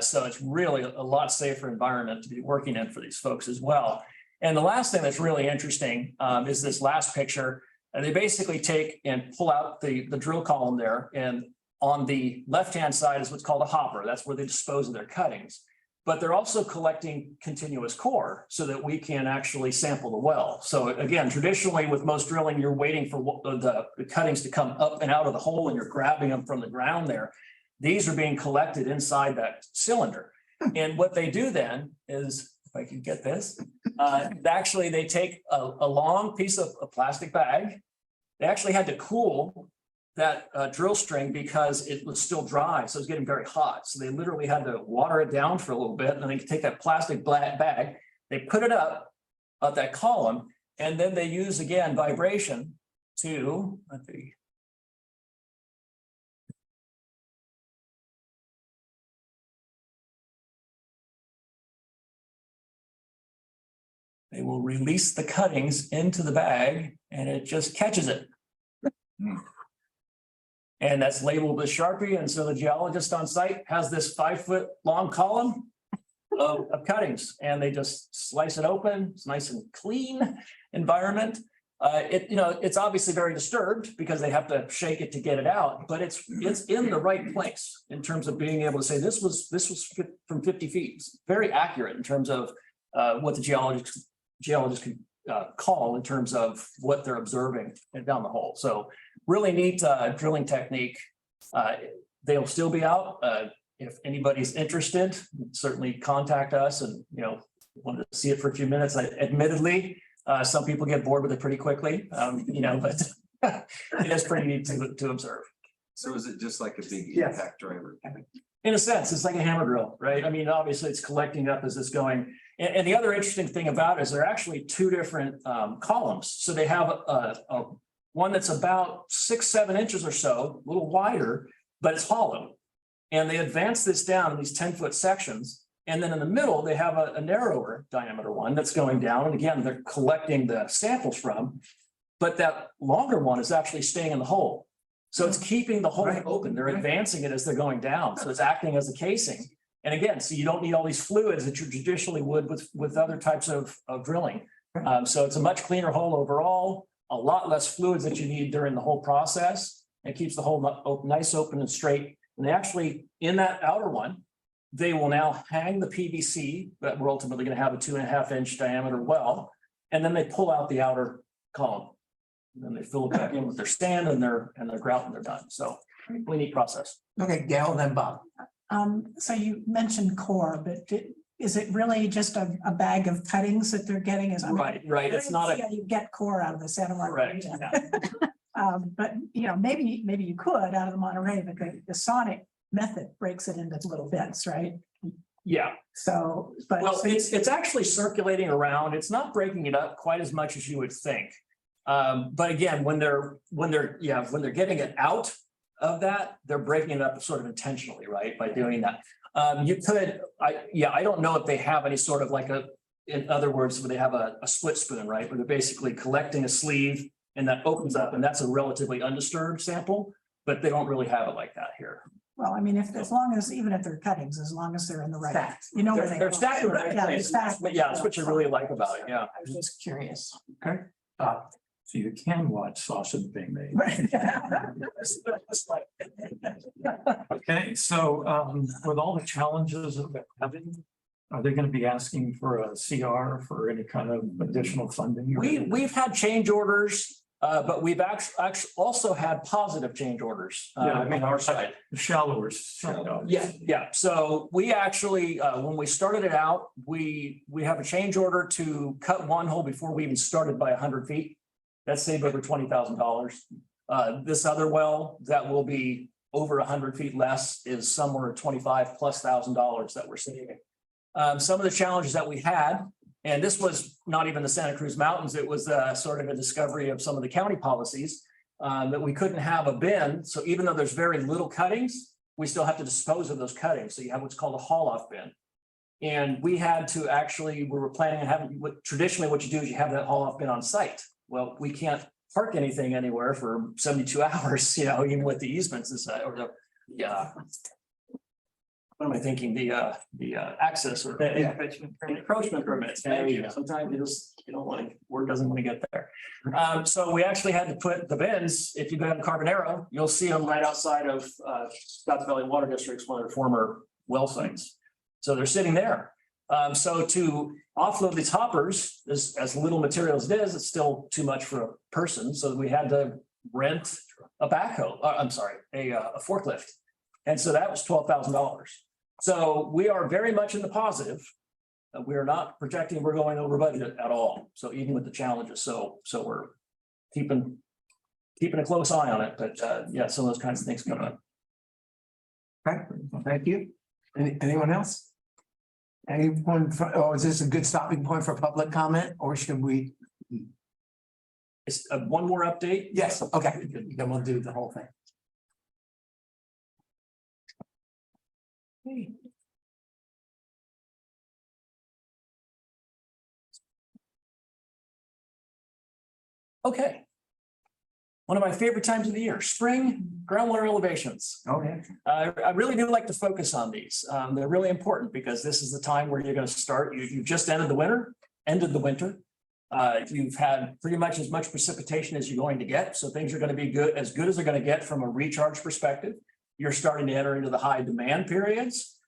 S8: So it's really a lot safer environment to be working in for these folks as well. And the last thing that's really interesting is this last picture. And they basically take and pull out the drill column there. And on the left-hand side is what's called a hopper. That's where they dispose of their cuttings. But they're also collecting continuous core so that we can actually sample the well. So again, traditionally with most drilling, you're waiting for the cuttings to come up and out of the hole and you're grabbing them from the ground there. These are being collected inside that cylinder. And what they do then is, if I can get this, actually they take a long piece of a plastic bag. They actually had to cool that drill string because it was still dry. So it was getting very hot. So they literally had to water it down for a little bit. And then they could take that plastic bag, they put it up that column, and then they use again vibration to, let's see. They will release the cuttings into the bag and it just catches it. And that's labeled with Sharpie. And so the geologist on site has this 5-foot long column of cuttings and they just slice it open. It's nice and clean environment. It's obviously very disturbed because they have to shake it to get it out, but it's in the right place in terms of being able to say this was from 50 feet. It's very accurate in terms of what the geologists can call in terms of what they're observing down the hole. So really neat drilling technique. They'll still be out. If anybody's interested, certainly contact us and, wanted to see it for a few minutes. Admittedly, some people get bored with it pretty quickly, but it is pretty neat to observe.
S6: So is it just like a big impact driver?
S8: In a sense, it's like a hammer drill, right? I mean, obviously it's collecting up as it's going. And the other interesting thing about it is there are actually two different columns. So they have a one that's about 6-7 inches or so, a little wider, but it's hollow. And they advance this down in these 10-foot sections. And then in the middle, they have a narrower diameter one that's going down. And again, they're collecting the samples from, but that longer one is actually staying in the hole. So it's keeping the hole open. They're advancing it as they're going down. So it's acting as a casing. And again, so you don't need all these fluids that you traditionally would with other types of drilling. So it's a much cleaner hole overall, a lot less fluids that you need during the whole process. It keeps the hole nice, open and straight. And they actually, in that outer one, they will now hang the PVC that we're ultimately going to have a 2.5-inch diameter well. And then they pull out the outer column. And then they fill it back in with their sand and their grout and they're done. So really neat process.
S1: Okay, Gail, then Bob.
S7: So you mentioned core, but is it really just a bag of cuttings that they're getting?
S8: Right. It's not
S7: you get core out of the Santa
S8: Correct.
S7: Margarita. But maybe you could out of the Monterey, but the sonic method breaks it into little bits, right?
S8: Yeah.
S7: So,
S8: it's actually circulating around. It's not breaking it up quite as much as you would think. But again, when they're getting it out of that, they're breaking it up sort of intentionally, right? By doing that. I don't know if they have any sort of in other words, where they have a split spoon, right? Where they're basically collecting a sleeve and that opens up and that's a relatively undisturbed sample, but they don't really have it like that here.
S7: Well, I mean, even if they're cuttings, as long as they're in the right,
S8: Stacked.
S7: where
S8: They're stacked in the right
S7: Yeah,
S8: place.
S7: stacked.
S8: But yeah, that's what you really like about it. Yeah.
S7: I was just curious.
S2: Okay. So you can watch sausage being made. Okay, so with all the challenges of having, are they going to be asking for a CR for any kind of additional funding?
S8: We've had change orders, but we've actually also had positive change orders. On our side.
S2: Shallower.
S8: Yeah. So we actually, when we started it out, we have a change order to cut one hole before we even started by 100 feet. That saved over $20,000. This other well that will be over 100 feet less is somewhere $25,000+ that we're saving. Some of the challenges that we had, and this was not even the Santa Cruz Mountains, it was sort of a discovery of some of the county policies that we couldn't have a bin. So even though there's very little cuttings, we still have to dispose of those cuttings. So you have what's called a haul off bin. And we had to we were planning on having traditionally what you do is you have that haul off bin on site. well, we can't park anything anywhere for 72 hours, you know, even with the easements inside or the, yeah. What am I thinking? The access or encroachment permits. There you go. Sometimes you don't want to, word doesn't want to get there. So we actually had to put the bins, if you go down to Carbonero, you'll see them right outside of Scotts Valley Water District's one of their former well sites. So they're sitting there. So to offload these hoppers, as little material as it is, it's still too much for a person. So we had to rent a backhoe, a forklift. And so that was $12,000. So we are very much in the positive. We are not projecting we're going over budget at all. So even with the challenges, so we're keeping a close eye on it. But yeah, some of those kinds of things going on.
S1: Okay, thank you. Anyone else? Anyone, is this a good stopping point for public comment or should we?
S8: It's one more update.
S1: Yes, okay, then we'll do the whole thing.
S8: Okay. One of my favorite times of the year, spring groundwater elevations.
S1: Oh, yeah.
S8: I really do like to focus on these. They're really important because this is the time where you're going to start. You've just ended the winter. You've had pretty much as much precipitation as you're going to get. So things are going to be good as they're going to get from a recharge perspective. You're starting to enter into the high demand periods.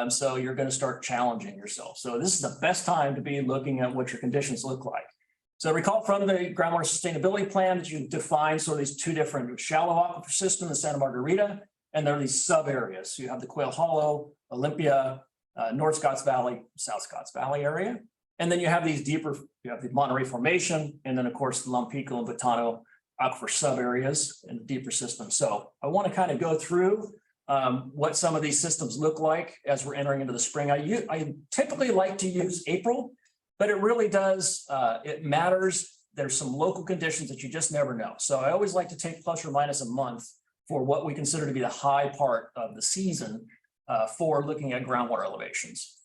S8: So you're going to start challenging yourself. So this is the best time to be looking at what your conditions look like. So recall from the groundwater sustainability plan that you define sort of these two different shallow aquifer system in Santa Margarita, and there are these sub areas. So you have the Quail Hollow, Olympia, North Scotts Valley, South Scotts Valley area. And then you have these deeper, you have the Monterey Formation, and then of course the Lompico and Botano aquifer sub areas in the deeper system. So I want to kind of go through what some of these systems look like as we're entering into the spring. I typically like to use April, but it really does, it matters. There's some local conditions that you just never know. So I always like to take plus or minus a month for what we consider to be the high part of the season for looking at groundwater elevations.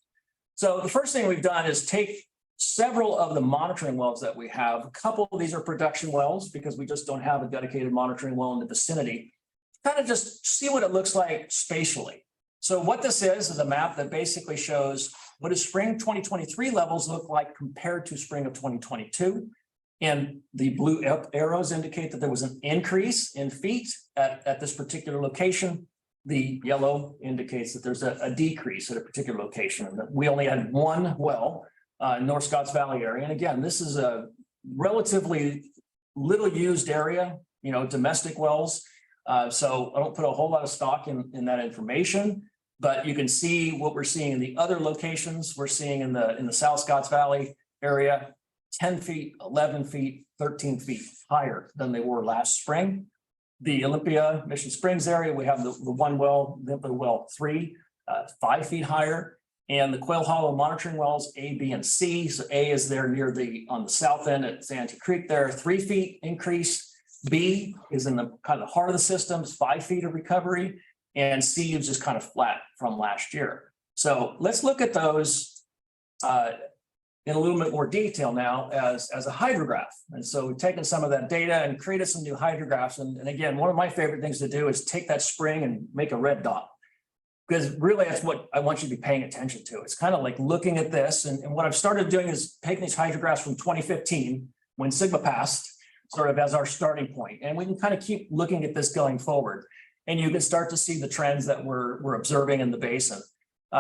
S8: So the first thing we've done is take several of the monitoring wells that we have. A couple of these are production wells because we just don't have a dedicated monitoring well in the vicinity. Kind of just see what it looks like spatially. So what this is a map that basically shows what does spring 2023 levels look like compared to spring of 2022. And the blue arrows indicate that there was an increase in feet at this particular location. The yellow indicates that there's a decrease at a particular location. And we only had one well in North Scotts Valley area. And again, this is a relatively little used area, you know, domestic wells. So I don't put a whole lot of stock in that information, but you can see what we're seeing in the other locations. We're seeing in the South Scotts Valley area, 10 feet, 11 feet, 13 feet higher than they were last spring. The Olympia Mission Springs area, we have the one well, Olympia well 3, 5 feet higher. And the Quail Hollow monitoring wells A, B, and C. So A is there near on the south end at Santee Creek there, 3 feet increase. B is in the kind of the heart of the system, 5 feet of recovery, and C is just kind of flat from last year. So let's look at those in a little bit more detail now as a hydrograph. And so we've taken some of that data and created some new hydrographs. And again, one of my favorite things to do is take that spring and make a red dot. Because really that's what I want you to be paying attention to. It's kind of like looking at this. And what I've started doing is taking these hydrographs from 2015 when Sigma passed, sort of as our starting point. And we can kind of keep looking at this going forward. And you can start to see the trends that we're observing in the basin.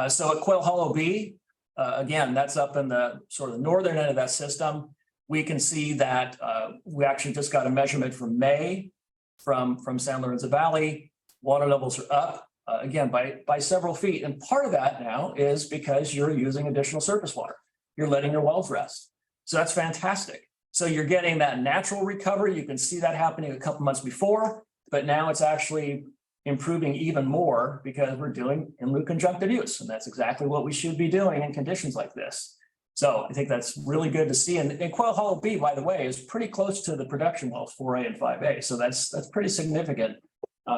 S8: So at Quail Hollow B, again, that's up in the sort of the northern end of that system. We can see that we actually just got a measurement from May from San Lorenzo Valley. Water levels are up again by several feet. And part of that now is because you're using additional surface water. You're letting your wells rest. So that's fantastic. So you're getting that natural recovery. You can see that happening a couple months before, but now it's actually improving even more because we're doing in lieu conjunctive use. And that's exactly what we should be doing in conditions like this. So I think that's really good to see. And Quail Hollow B, by the way, is pretty close to the production wells 4A and 5A. So that's pretty significant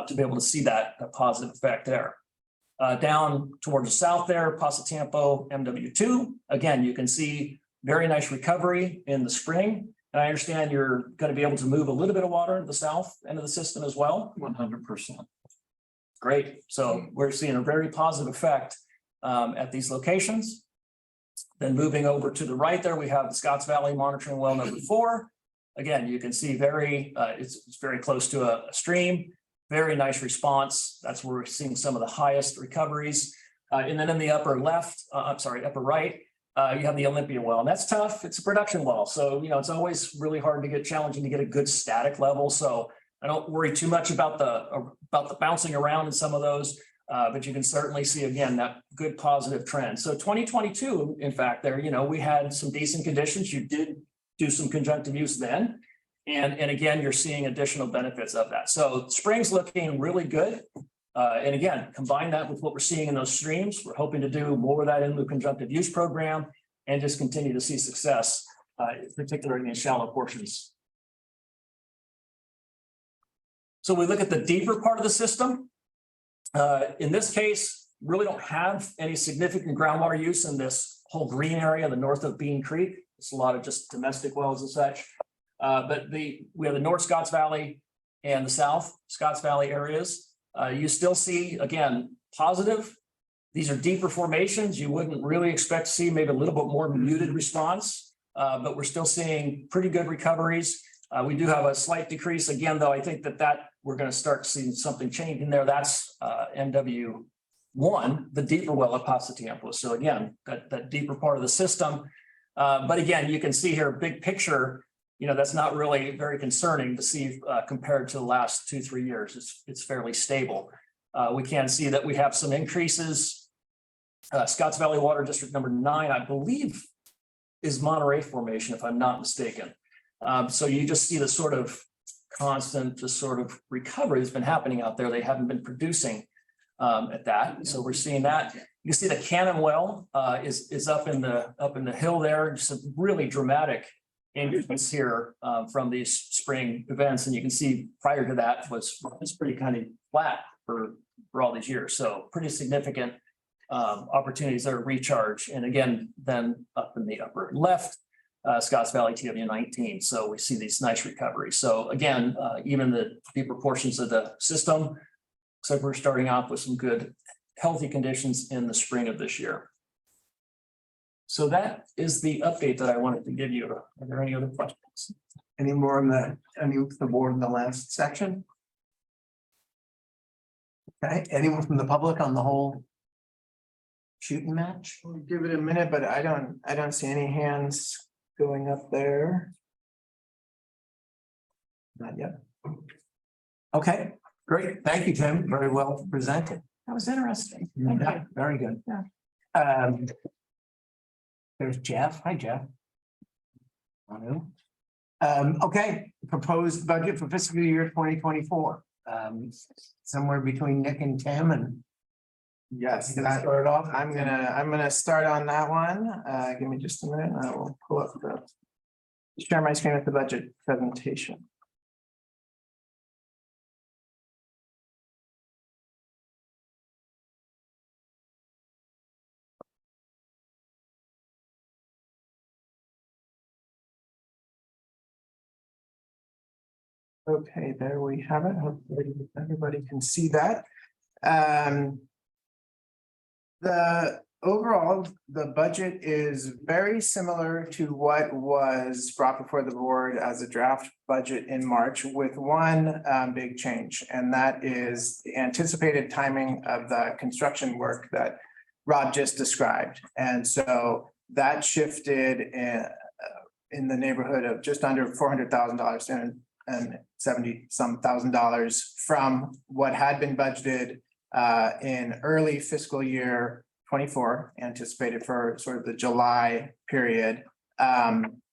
S8: to be able to see that positive effect there. Down towards the south there, Pasatiempo MW2. Again, you can see very nice recovery in the spring. And I understand you're going to be able to move a little bit of water into the south end of the system as well.
S2: 100%.
S8: Great. So we're seeing a very positive effect at these locations. Then moving over to the right there, we have the Scotts Valley monitoring well number 4. Again, you can see it's very close to a stream, very nice response. That's where we're seeing some of the highest recoveries. And then in the upper right, you have the Olympia well, and that's tough. It's a production well. So, it's always really hard to get challenging to get a good static level. So I don't worry too much about the bouncing around in some of those. But you can certainly see, again, that good positive trend. So 2022, in fact, there, we had some decent conditions. You did do some conjunctive use then. And again, you're seeing additional benefits of that. So spring's looking really good. And again, combine that with what we're seeing in those streams. We're hoping to do more of that in the conjunctive use program and just continue to see success, particularly in shallow portions. So we look at the deeper part of the system. In this case, really don't have any significant groundwater use in this whole green area, the north of Bean Creek. It's a lot of just domestic wells and such. But we have the North Scotts Valley and the South Scotts Valley areas. You still see, again, positive. These are deeper formations. You wouldn't really expect to see maybe a little bit more muted response, but we're still seeing pretty good recoveries. We do have a slight decrease again, though. I think that we're going to start seeing something changing there. That's MW1, the deeper well at Pasatiempo. So again, that deeper part of the system. But again, you can see here, big picture, that's not really very concerning to see compared to the last 2-3 years. It's fairly stable. We can see that we have some increases. Scotts Valley Water District number 9, I believe, is Monterey Formation, if I'm not mistaken. So you just see the sort of constant, just sort of recovery that's been happening out there. They haven't been producing at that. So we're seeing that. You can see the Cannon well is up in the hill there. Just a really dramatic increase here from these spring events. And you can see prior to that was pretty kind of flat for all these years. So pretty significant opportunities there to recharge. And again, then up in the upper left, Scotts Valley TW19. So we see these nice recoveries. So again, even the deeper portions of the system, looks like we're starting off with some good, healthy conditions in the spring of this year. So that is the update that I wanted to give you. Are there any other questions?
S1: Any more on the board in the last section? Okay, anyone from the public on the whole shooting match?
S3: We'll give it a minute, but I don't see any hands going up there. Not yet.
S1: Okay, great. Thank you, Tim. Very well presented.
S7: That was interesting. Thank you.
S1: Yeah, very good.
S7: Yeah.
S1: There's Jeff. Hi, Jeff. Hello. Okay, proposed budget for fiscal year 2024. Somewhere between Nick and Tim, and
S3: Yes,
S1: you can start off.
S3: I'm gonna start on that one. Give me just a minute and I will pull up share my screen with the budget presentation. Okay, there we have it. Hopefully everybody can see that. The budget is very similar to what was brought before the board as a draft budget in March, with one big change, and that is the anticipated timing of the construction work that Rob just described. And so that shifted in the neighborhood of just under $400,000 and $70-some thousand from what had been budgeted in early fiscal year 24, anticipated for sort of the July period,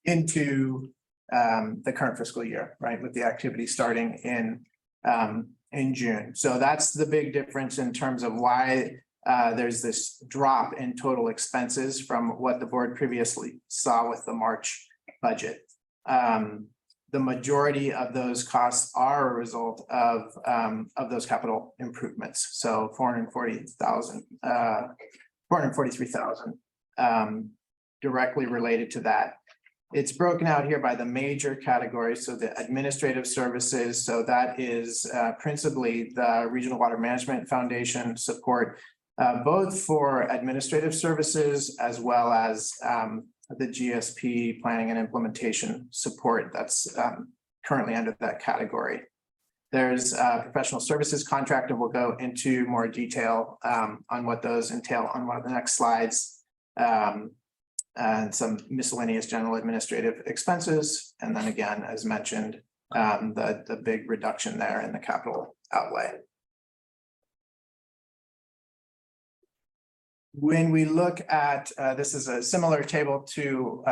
S3: into the current fiscal year, right, with the activity starting in June. So that's the big difference in terms of why there's this drop in total expenses from what the board previously saw with the March budget. The majority of those costs are a result of those capital improvements. So $443,000 directly related to that. It's broken out here by the major categories, so the administrative services, so that is principally the Regional Water Management Foundation support, both for administrative services as well as the GSP planning and implementation support that's currently under that category. There's a professional services contract, and we'll go into more detail on what those entail on one of the next slides. And some miscellaneous general administrative expenses. And then again, as mentioned, the big reduction there in the capital outlay. When we look at, this is a similar table to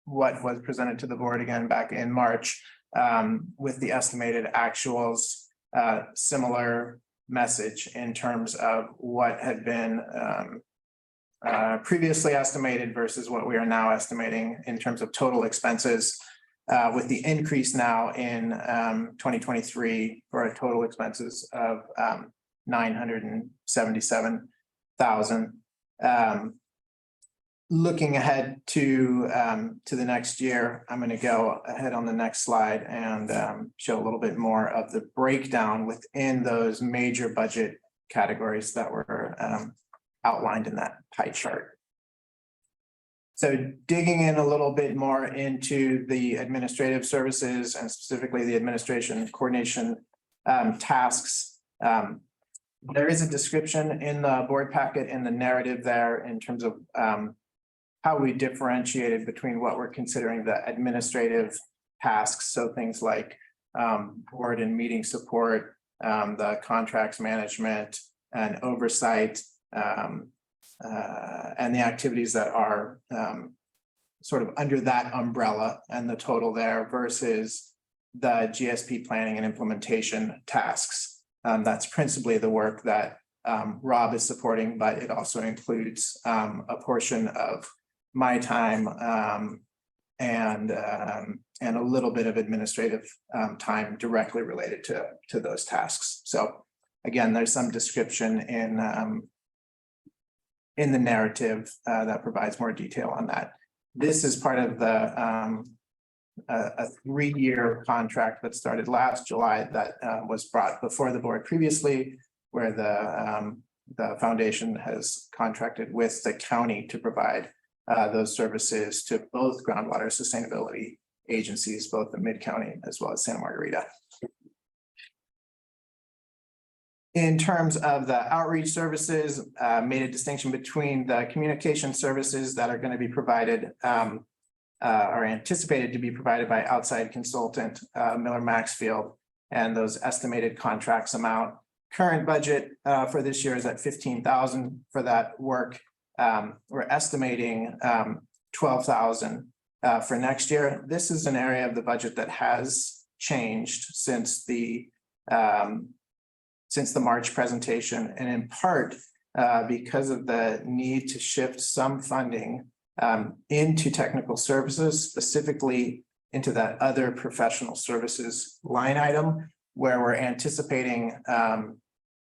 S3: what was presented to the board again back in March with the estimated actuals, similar message in terms of what had been previously estimated versus what we are now estimating in terms of total expenses, with the increase now in 2023 for a total expenses of 977,000. Looking ahead to the next year, I'm going to go ahead on the next slide and show a little bit more of the breakdown within those major budget categories that were outlined in that pie chart. So digging in a little bit more into the administrative services and specifically the administration coordination tasks. There is a description in the board packet in the narrative there in terms of how we differentiated between what we're considering the administrative tasks. So things like board and meeting support, the contracts management and oversight, and the activities that are sort of under that umbrella and the total there versus the GSP planning and implementation tasks. That's principally the work that Rob is supporting, but it also includes a portion of my time and a little bit of administrative time directly related to those tasks. So again, there's some description in the narrative that provides more detail on that. This is part of the a 3-year contract that started last July that was brought before the board previously, where the foundation has contracted with the county to provide those services to both groundwater sustainability agencies, both the Mid-County as well as Santa Margarita. In terms of the outreach services, made a distinction between the communication services that are going to be provided are anticipated to be provided by outside consultant Miller Maxfield, and those estimated contracts amount. Current budget for this year is at $15,000 for that work. We're estimating $12,000 for next year. This is an area of the budget that has changed since the March presentation, and in part because of the need to shift some funding into technical services, specifically into that other professional services line item, where we're anticipating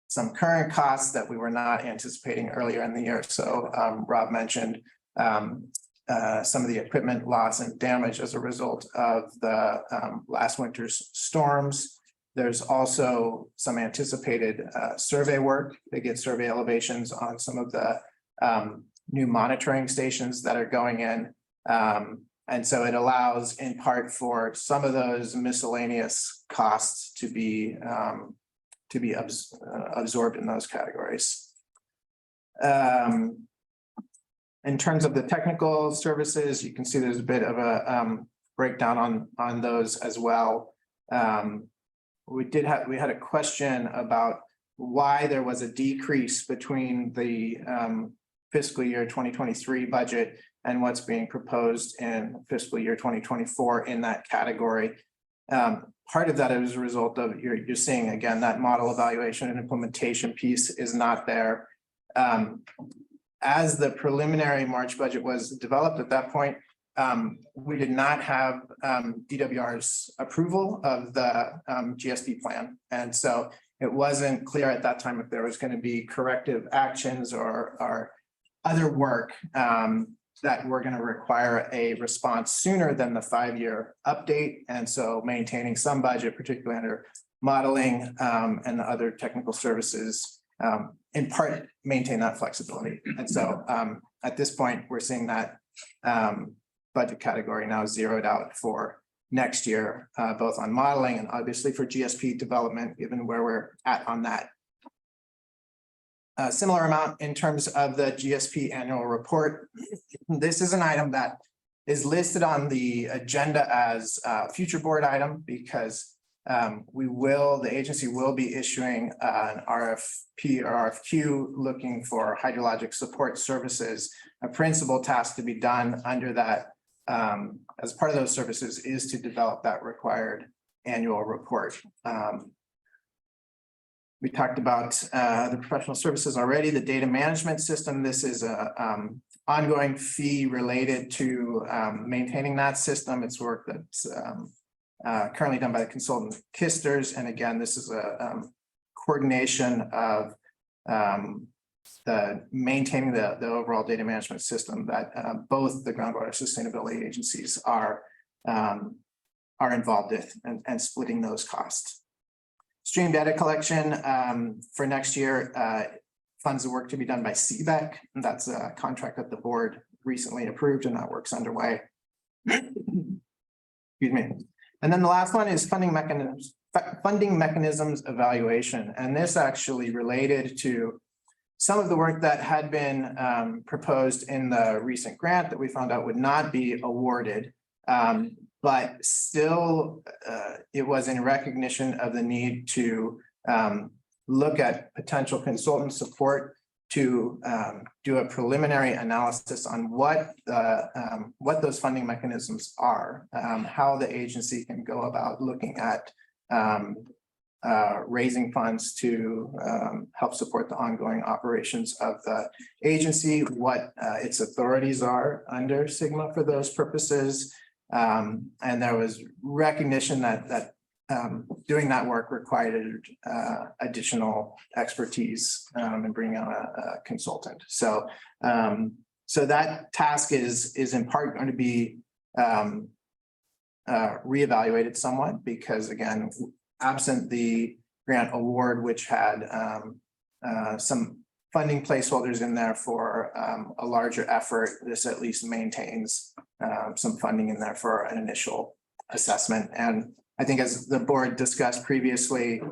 S3: some current costs that we were not anticipating earlier in the year. So Rob mentioned some of the equipment loss and damage as a result of the last winter's storms. There's also some anticipated survey work to get survey elevations on some of the new monitoring stations that are going in. And so it allows in part for some of those miscellaneous costs to be absorbed in those categories. In terms of the technical services, you can see there's a bit of a breakdown on those as well. We had a question about why there was a decrease between the fiscal year 2023 budget and what's being proposed in fiscal year 2024 in that category. Part of that is a result of you're seeing again that model evaluation and implementation piece is not there. As the preliminary March budget was developed at that point, we did not have DWR's approval of the GSP plan. And so it wasn't clear at that time if there was going to be corrective actions or other work that we're going to require a response sooner than the 5-year update. And so maintaining some budget, particularly under modeling and other technical services, in part maintain that flexibility. And so at this point, we're seeing that budget category now zeroed out for next year, both on modeling and obviously for GSP development, given where we're at on that. A similar amount in terms of the GSP annual report. This is an item that is listed on the agenda as a future board item because the agency will be issuing an RFP or RFQ looking for hydrologic support services. A principal task to be done under that as part of those services is to develop that required annual report. We talked about the professional services already, the data management system. This is a ongoing fee related to maintaining that system. It's work that's currently done by the consultant Kisters. And again, this is a coordination of maintaining the overall data management system that both the groundwater sustainability agencies are involved with and splitting those costs. Stream data collection for next year funds the work to be done by CBEC. And that's a contract that the board recently approved and that work's underway. Excuse me. And then the last one is funding mechanisms evaluation. And this actually related to some of the work that had been proposed in the recent grant that we found out would not be awarded. But still, it was in recognition of the need to look at potential consultant support to do a preliminary analysis on what those funding mechanisms are, how the agency can go about looking at raising funds to help support the ongoing operations of the agency, what its authorities are under SGMA for those purposes. And there was recognition that doing that work required additional expertise and bringing on a consultant. So that task is in part going to be reevaluated somewhat because, again, absent the grant award, which had some funding placeholders in there for a larger effort, this at least maintains some funding in there for an initial assessment. And I think as the board discussed previously,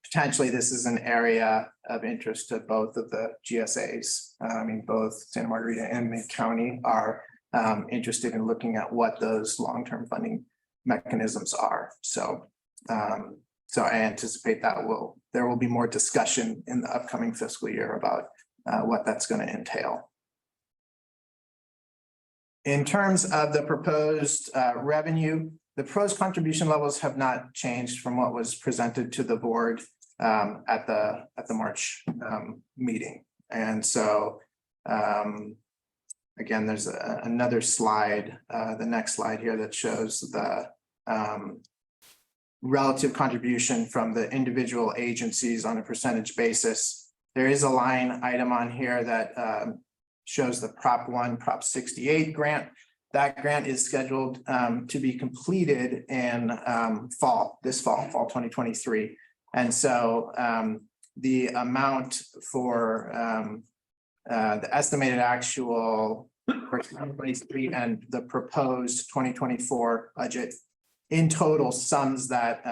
S3: potentially this is an area of interest to both of the GSAs. I mean, both Santa Margarita and Mid County are interested in looking at what those long-term funding mechanisms are. So I anticipate that there will be more discussion in the upcoming fiscal year about what that's going to entail. In terms of the proposed revenue, the proposed contribution levels have not changed from what was presented to the board at the March meeting. And so again, there's another slide, the next slide here that shows the relative contribution from the individual agencies on a percentage basis. There is a line item on here that shows the Prop 1, Prop 68 grant. That grant is scheduled to be completed in fall 2023. And so the amount for the estimated actual for 2023 and the proposed 2024 budget in total sums that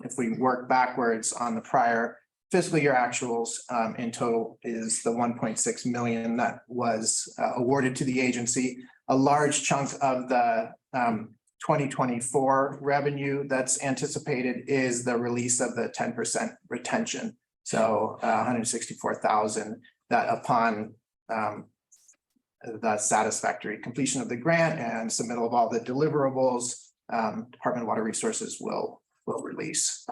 S3: if we work backwards on the prior fiscal year actuals in total is the 1.6 million that was awarded to the agency. A large chunk of the 2024 revenue that's anticipated is the release of the 10% retention. So 164,000 that upon the satisfactory completion of the grant and submittal of all the deliverables, Department of Water Resources will release.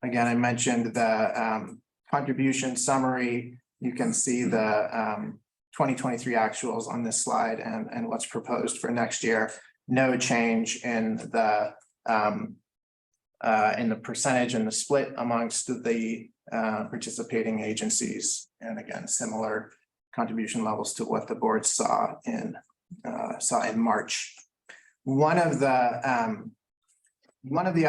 S3: Again, I mentioned the contribution summary. You can see the 2023 actuals on this slide and what's proposed for next year. No change in the percentage and the split amongst the participating agencies. And again, similar contribution levels to what the board saw in March. One of the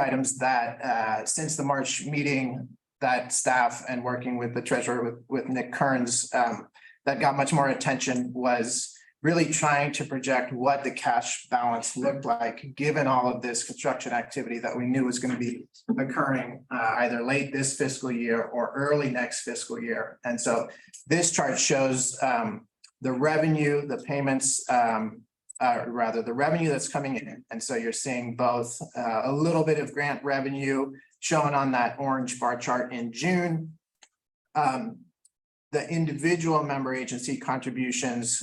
S3: items that since the March meeting that staff and working with the treasurer with Nick Kearns that got much more attention was really trying to project what the cash balance looked like, given all of this construction activity that we knew was going to be occurring either late this fiscal year or early next fiscal year. And so this chart shows the revenue, the payments, rather the revenue that's coming in. And so you're seeing both a little bit of grant revenue shown on that orange bar chart in June. The individual member agency contributions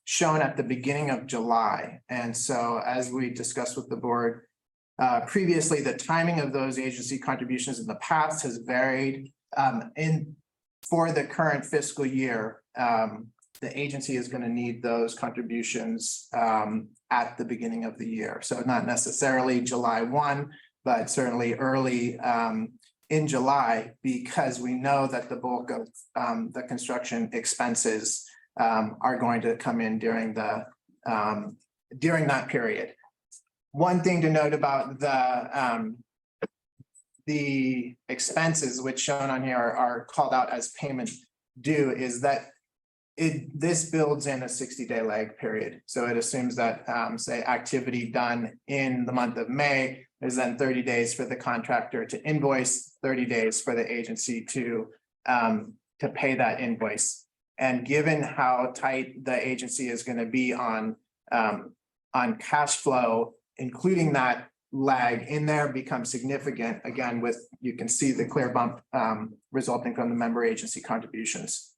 S3: shown at the beginning of July. And so as we discussed with the board previously, the timing of those agency contributions in the past has varied. For the current fiscal year, the agency is going to need those contributions at the beginning of the year. So not necessarily July 1, but certainly early in July, because we know that the bulk of the construction expenses are going to come in during that period. One thing to note about the expenses, which shown on here are called out as payment due, is that this builds in a 60-day lag period. So it assumes that say activity done in the month of May, there's then 30 days for the contractor to invoice, 30 days for the agency to pay that invoice. And given how tight the agency is going to be on cash flow, including that lag in there becomes significant. Again, you can see the clear bump resulting from the member agency contributions.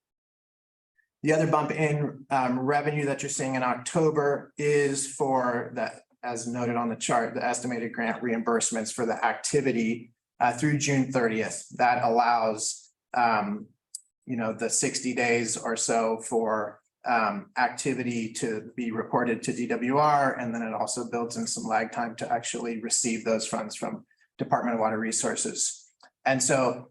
S3: The other bump in revenue that you're seeing in October is for that, as noted on the chart, the estimated grant reimbursements for the activity through June 30th. That allows the 60 days or so for activity to be reported to DWR, and then it also builds in some lag time to actually receive those funds from Department of Water Resources. And so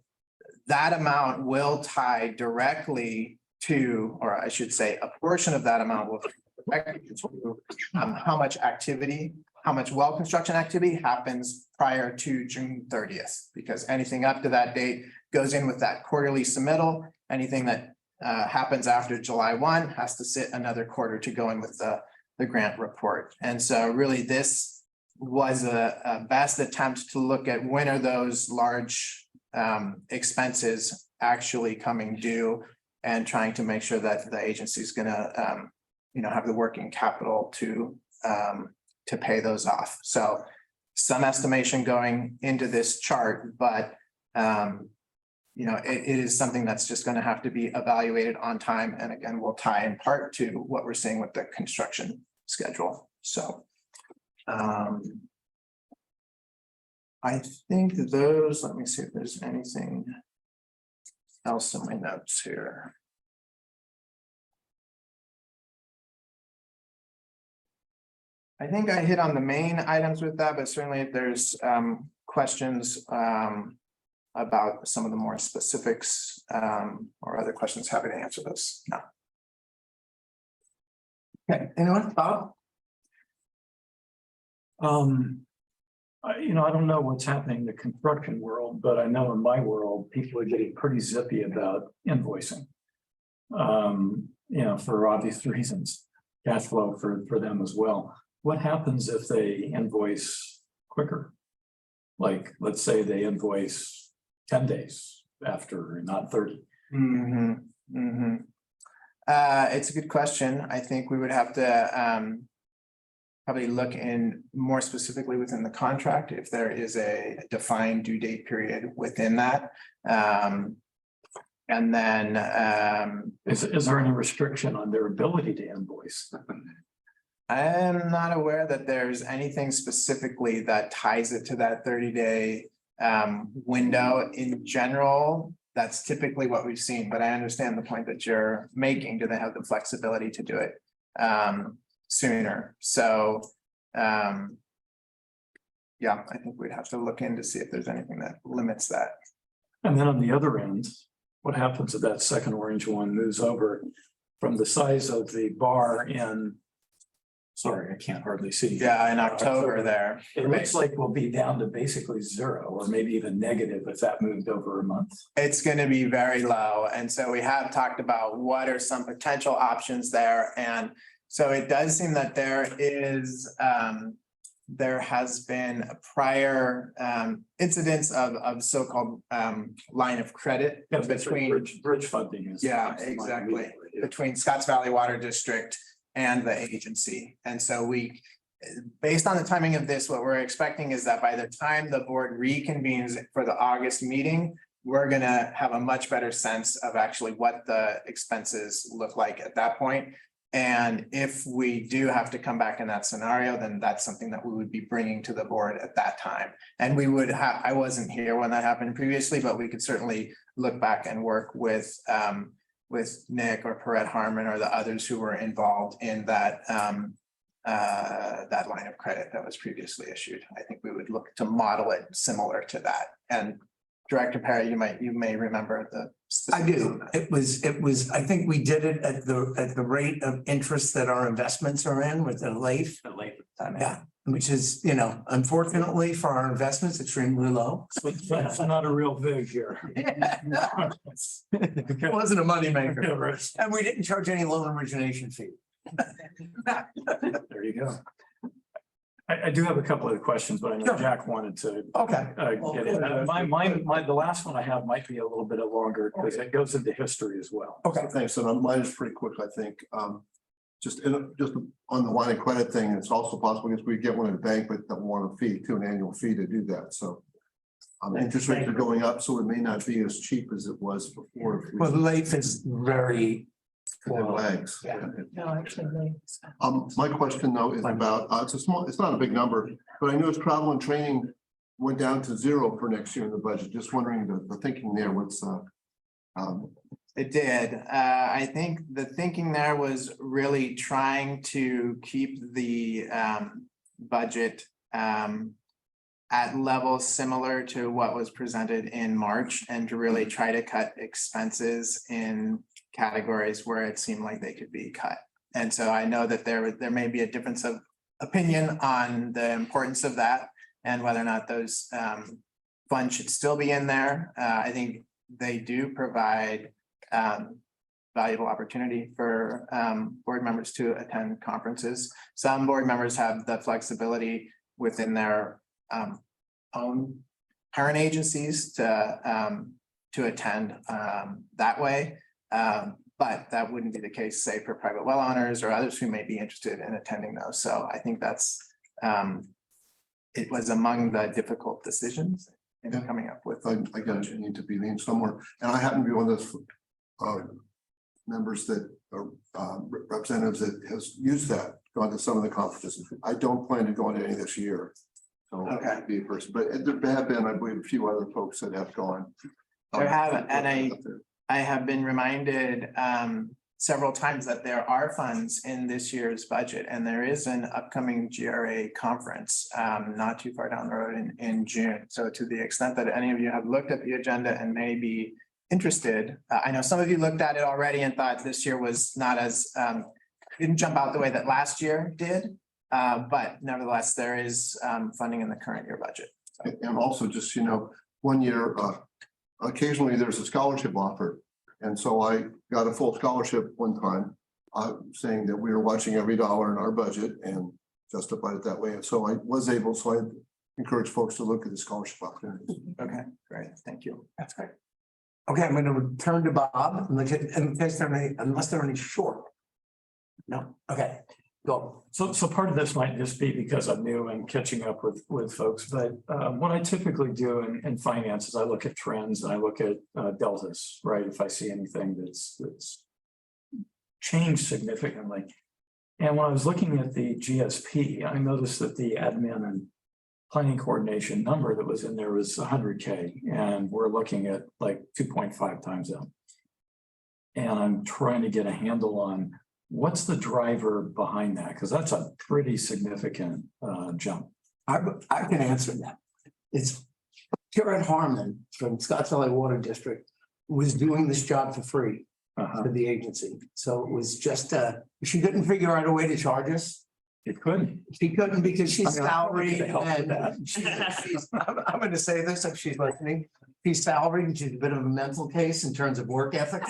S3: that amount will tie directly to, or I should say, a portion of that amount will directly to how much well construction activity happens prior to June 30th, because anything up to that date goes in with that quarterly submittal. Anything that happens after July 1 has to sit another quarter to go in with the grant report. And so really this was a best attempt to look at when are those large expenses actually coming due, and trying to make sure that the agency is going to have the working capital to pay those off. So some estimation going into this chart, but it is something that's just going to have to be evaluated on time. And again, will tie in part to what we're seeing with the construction schedule. So I think those, let me see if there's anything else in my notes here. I think I hit on the main items with that, but certainly if there's questions about some of the more specifics or other questions, happy to answer those now. Okay, anyone? Bob?
S2: I don't know what's happening in the construction world, but I know in my world, people are getting pretty zippy about invoicing. For obvious reasons, cash flow for them as well. What happens if they invoice quicker? Like, let's say they invoice 10 days after, not 30.
S3: It's a good question. I think we would have to probably look in more specifically within the contract if there is a defined due date period within that. And then
S2: is there any restriction on their ability to invoice?
S3: I am not aware that there's anything specifically that ties it to that 30-day window. In general, that's typically what we've seen, but I understand the point that you're making. Do they have the flexibility to do it sooner? So yeah, I think we'd have to look in to see if there's anything that limits that.
S2: And then on the other end, what happens if that second orange one moves over from the size of the bar in, sorry, I can't hardly see.
S3: Yeah, in October there.
S2: It looks like we'll be down to basically zero or maybe even negative if that moved over a month.
S3: It's going to be very low. And so we have talked about what are some potential options there. And so it does seem that there has been a prior incidents of so-called line of credit between.
S2: Bridge funding is.
S3: Yeah, exactly. Between Scotts Valley Water District and the agency. And so based on the timing of this, what we're expecting is that by the time the board reconvenes for the August meeting, we're gonna have a much better sense of actually what the expenses look like at that point. And if we do have to come back in that scenario, then that's something that we would be bringing to the board at that time. And we would have, I wasn't here when that happened previously, but we could certainly look back and work with Nick or Perrette Harmon or the others who were involved in that line of credit that was previously issued. I think we would look to model it similar to that. And Director Perry, you may remember the.
S1: I do. It was, I think we did it at the rate of interest that our investments are in with the LAIF. Yeah, which is, unfortunately for our investments, extremely low.
S2: That's not a real vig here.
S1: It wasn't a moneymaker.
S2: Yeah, right.
S1: And we didn't charge any loan origination fee.
S2: There you go. I do have a couple of questions, but I know
S1: Sure.
S2: Jack wanted to.
S1: Okay.
S2: Get in. The last one I have might be a little bit longer because it goes into history as well.
S1: Okay.
S10: Thanks. And mine is pretty quick, I think. Just on the line of credit thing, it's also possible because we get one at a bank, but don't want a fee to an annual fee to do that. So interest rates are going up, so it may not be as cheap as it was before.
S1: Well, LAIF is very.
S10: It lags.
S1: Yeah.
S7: No, actually.
S10: My question though is about, it's not a big number, but I noticed travel and training went down to 0 for next year in the budget. Just wondering the thinking there, what's
S3: It did. I think the thinking there was really trying to keep the budget at levels similar to what was presented in March and to really try to cut expenses in categories where it seemed like they could be cut. And so I know that there may be a difference of opinion on the importance of that and whether or not those funds should still be in there. I think they do provide valuable opportunity for board members to attend conferences. Some board members have the flexibility within their own parent agencies to attend that way. But that wouldn't be the case, say, for private well owners or others who may be interested in attending those. So I think that's it was among the difficult decisions in coming up with.
S10: I got you need to be lean somewhere. And I happen to be one of those members that are representatives that has used that, gone to some of the conferences. I don't plan to go into any this year. So
S3: Okay.
S10: be a person, but there have been, I believe, a few other folks that have gone.
S3: There have, and I have been reminded several times that there are funds in this year's budget, and there is an upcoming GRA conference not too far down the road in June. So to the extent that any of you have looked at the agenda and may be interested, I know some of you looked at it already and thought this year was not as didn't jump out the way that last year did. But nevertheless, there is funding in the current year budget. So.
S10: And also just, 1 year, occasionally there's a scholarship offered. And so I got a full scholarship one time, saying that we were watching every dollar in our budget and justified it that way. And so I was able, so I encourage folks to look at the scholarship opportunities.
S3: Okay, great. Thank you.
S1: That's great. Okay, I'm going to return to Bob and look at, in case there are any, unless there are any short. No, okay, go.
S2: So part of this might just be because I'm new and catching up with folks, but what I typically do in finance is I look at trends and I look at deltas, right? If I see anything that's changed significantly. And when I was looking at the GSP, I noticed that the admin and planning coordination number that was in there was 100K, and we're looking at like 2.5 times that. And I'm trying to get a handle on what's the driver behind that? Because that's a pretty significant jump.
S1: I can answer that. It's Perrette Harmon from Scotts Valley Water District was doing this job for free for the agency. So it was just, she couldn't figure out a way to charge us.
S2: It couldn't.
S1: She couldn't because she's
S2: I mean, I don't think
S1: salaried
S2: they helped with that.
S1: and I'm gonna say this if she's listening. She's salaried and she's a bit of a mental case in terms of work ethic.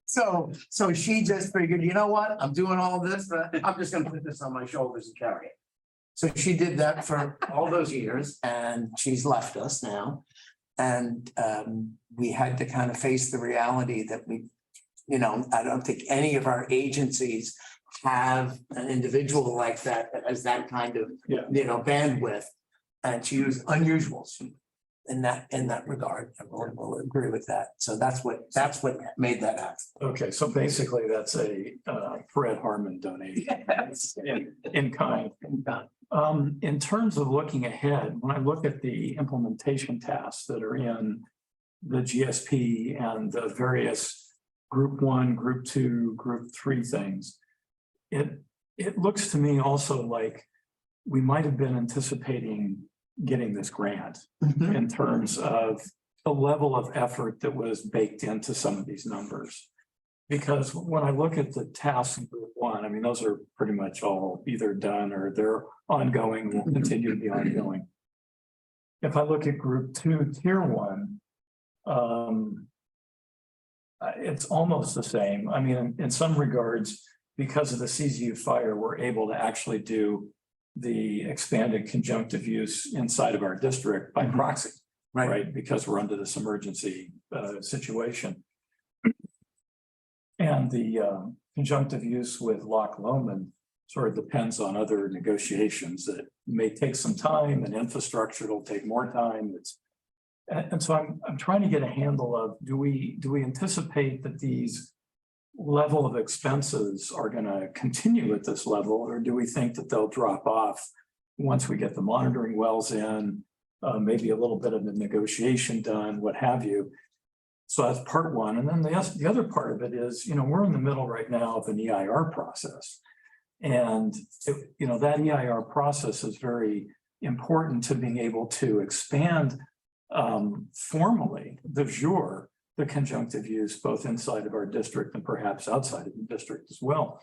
S1: So she just figured, you know what, I'm doing all this, but I'm just gonna put this on my shoulders and carry it. So she did that for all those years and she's left us now. And we had to kind of face the reality that I don't think any of our agencies have an individual like that has that kind of,
S2: Yeah.
S1: bandwidth. And she was unusual in that regard. Everyone will agree with that. So that's what made that happen.
S2: Okay, so basically that's a Fred Harmon donation in kind. In terms of looking ahead, when I look at the implementation tasks that are in the GSP and the various group 1, group 2, group 3 things, it looks to me also like we might have been anticipating getting this grant in terms of the level of effort that was baked into some of these numbers. Because when I look at the tasks in group 1, I mean, those are pretty much all either done or they're ongoing, will continue to be ongoing. If I look at group 2, tier 1, it's almost the same. I mean, in some regards, because of the CZU fire, we're able to actually do the expanded conjunctive use inside of our district by proxy, right? Because we're under this emergency situation. And the conjunctive use with Loch Lomond sort of depends on other negotiations that may take some time, and infrastructure will take more time. And so I'm trying to get a handle of, do we anticipate that these level of expenses are going to continue at this level, or do we think that they'll drop off once we get the monitoring wells in, maybe a little bit of the negotiation done, what have you? So that's part one. And then the other part of it is, we're in the middle right now of an EIR process. And, that EIR process is very important to being able to expand formally the conjunctive use, both inside of our district and perhaps outside of the district as well.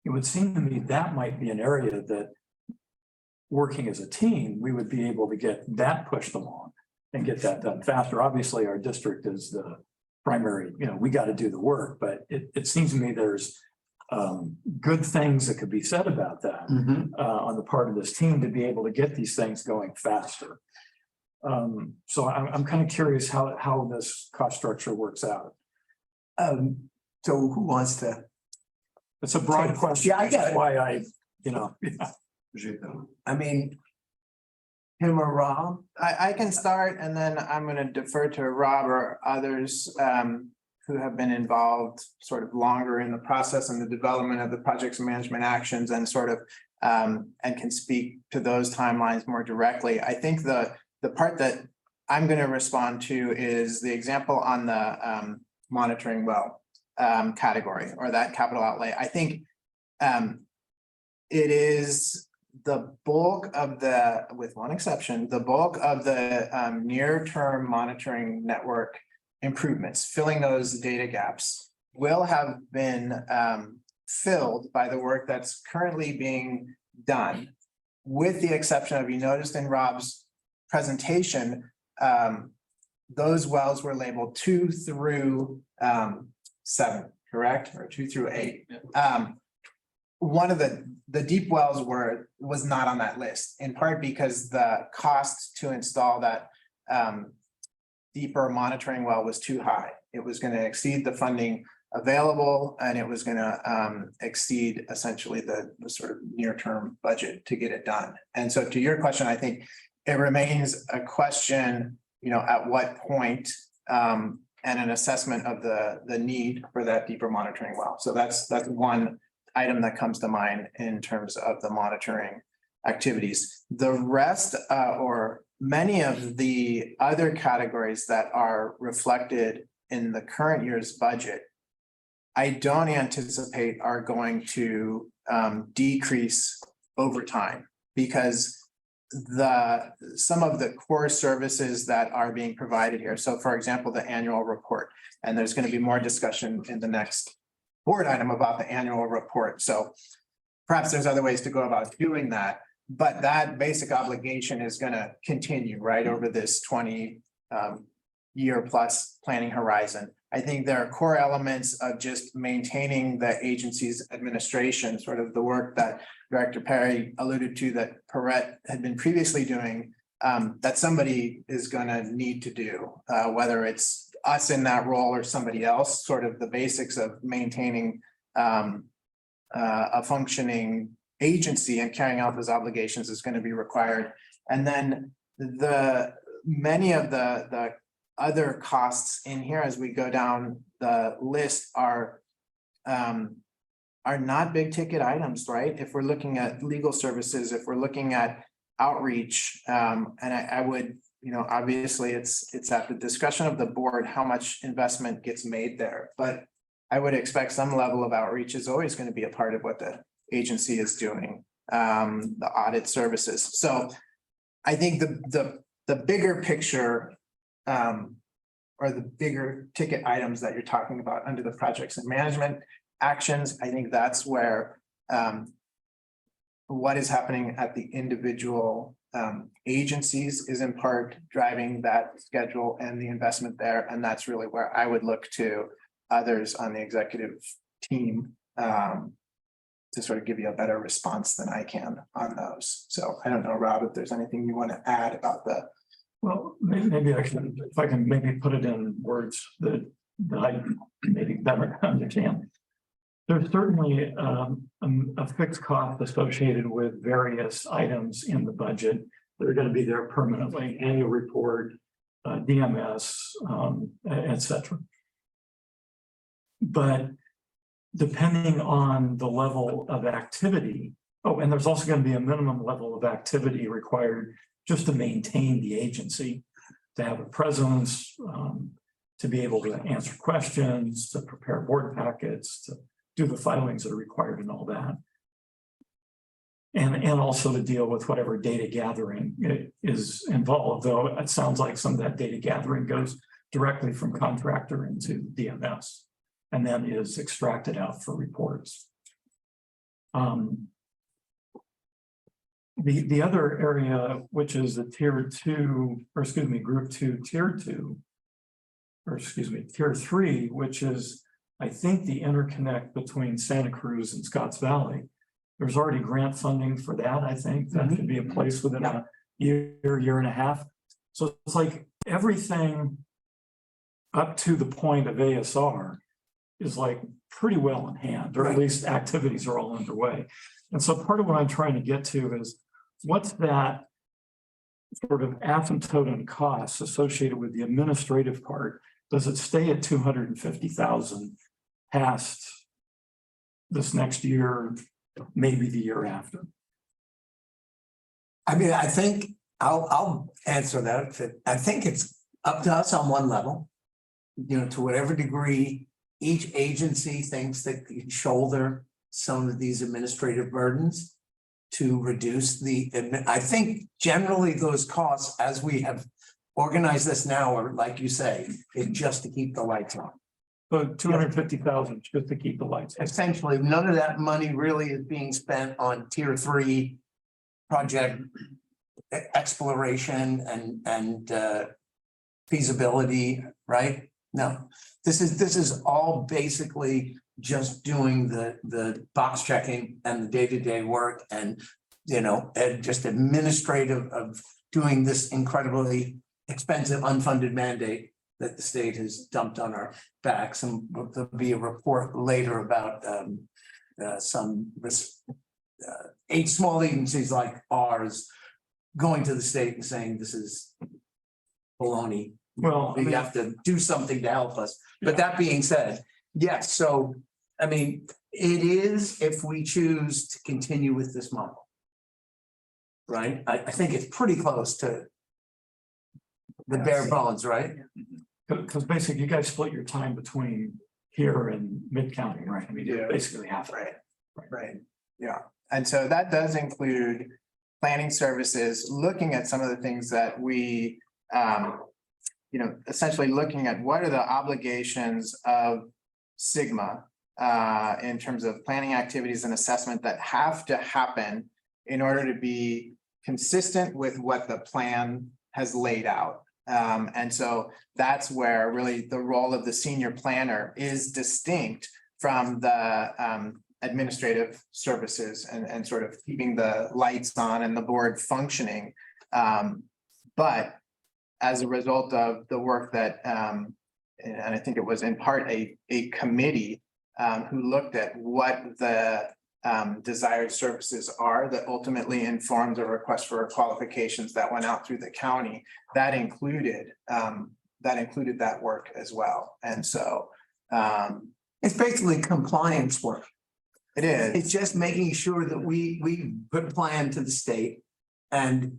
S2: It would seem to me that might be an area that, working as a team, we would be able to get that pushed along and get that done faster. Obviously, our district is the primary, we got to do the work, but it seems to me there's good things that could be said about that on the part of this team to be able to get these things going faster. So I'm kind of curious how this cost structure works out.
S1: So who wants to?
S2: It's a broad question.
S1: Yeah, I get it.
S2: Why
S1: I mean, him or Rob?
S3: I can start and then I'm going to defer to Rob or others who have been involved sort of longer in the process and the development of the projects and management actions and sort of and can speak to those timelines more directly. I think the part that I'm going to respond to is the example on the monitoring well category or that capital outlay. I think it is the bulk of with one exception, the bulk of the near-term monitoring network improvements, filling those data gaps will have been filled by the work that's currently being done, with the exception of, you noticed in Rob's presentation, those wells were labeled 2 through 7, correct? Or 2 through 8. One of the deep wells was not on that list, in part because the cost to install that deeper monitoring well was too high. It was going to exceed the funding available, and it was going to exceed essentially the sort of near-term budget to get it done. And so to your question, I think it remains a question, at what point and an assessment of the need for that deeper monitoring well. So that's one item that comes to mind in terms of the monitoring activities. The rest or many of the other categories that are reflected in the current year's budget, I don't anticipate are going to decrease over time, because some of the core services that are being provided here. So for example, the annual report, and there's going to be more discussion in the next board item about the annual report. So perhaps there's other ways to go about doing that, but that basic obligation is going to continue right over this 20 year plus planning horizon. I think there are core elements of just maintaining the agency's administration, sort of the work that Director Perry alluded to that Perrette had been previously doing, that somebody is going to need to do, whether it's us in that role or somebody else. Sort of the basics of maintaining a functioning agency and carrying out those obligations is going to be required. And then many of the other costs in here as we go down the list are not big ticket items, right? If we're looking at legal services, if we're looking at outreach, and I would, obviously it's at the discretion of the board how much investment gets made there, but I would expect some level of outreach is always going to be a part of what the agency is doing, the audit services. So I think the bigger picture, or the bigger ticket items that you're talking about under the projects and management actions, I think that's where what is happening at the individual agencies is in part driving that schedule and the investment there. And that's really where I would look to others on the executive team to sort of give you a better response than I can on those. So I don't know, Rob, if there's anything you want to add about the.
S2: Well, maybe I can, if I can maybe put it in words that I maybe better understand. There's certainly a fixed cost associated with various items in the budget that are going to be there permanently, annual report, DMS, et cetera. But depending on the level of activity, and there's also going to be a minimum level of activity required just to maintain the agency, to have a presence, to be able to answer questions, to prepare board packets, to do the filings that are required and all that. And also to deal with whatever data gathering is involved, though it sounds like some of that data gathering goes directly from contractor into DMS and then is extracted out for reports. The other area, which is the tier 2, or excuse me, group 2, tier 2, or excuse me, tier 3, which is, I think, the interconnect between Santa Cruz and Scotts Valley. There's already grant funding for that. I think that could be a place within a year and a half. So it's like everything up to the point of ASR is like pretty well in hand, or at least activities are all underway. And so part of what I'm trying to get to is what's that sort of asymptote costs associated with the administrative part? Does it stay at 250,000 past this next year, maybe the year after?
S1: I mean, I think I'll answer that. I think it's up to us on one level, to whatever degree each agency thinks they can shoulder some of these administrative burdens to reduce I think generally those costs, as we have organized this now, are like you say, it's just to keep the lights on.
S2: So 250,000 just to keep the lights on.
S1: Essentially, none of that money really is being spent on tier 3 project exploration and feasibility, right? No, this is all basically just doing the box checking and the day-to-day work and and just administrative of doing this incredibly expensive unfunded mandate that the state has dumped on our backs. And there'll be a report later about some small agencies like ours going to the state and saying this is baloney.
S2: Well,
S1: We have to do something to help us. But that being said, yes, so I mean, it is if we choose to continue with this model. Right? I think it's pretty close to the bare bones, right?
S2: Because basically you guys split your time between here and mid-county, right? I mean, you're basically half.
S3: Right. Yeah. And so that does include planning services, looking at some of the things that we, essentially looking at what are the obligations of Sigma in terms of planning activities and assessment that have to happen in order to be consistent with what the plan has laid out. And so that's where really the role of the senior planner is distinct from the administrative services and sort of keeping the lights on and the board functioning. But as a result of the work that, and I think it was in part a committee who looked at what the desired services are that ultimately informed a request for qualifications that went out through the county, that included that work as well. And so
S1: It's basically compliance work.
S3: it is.
S1: It's just making sure that we put a plan to the state. And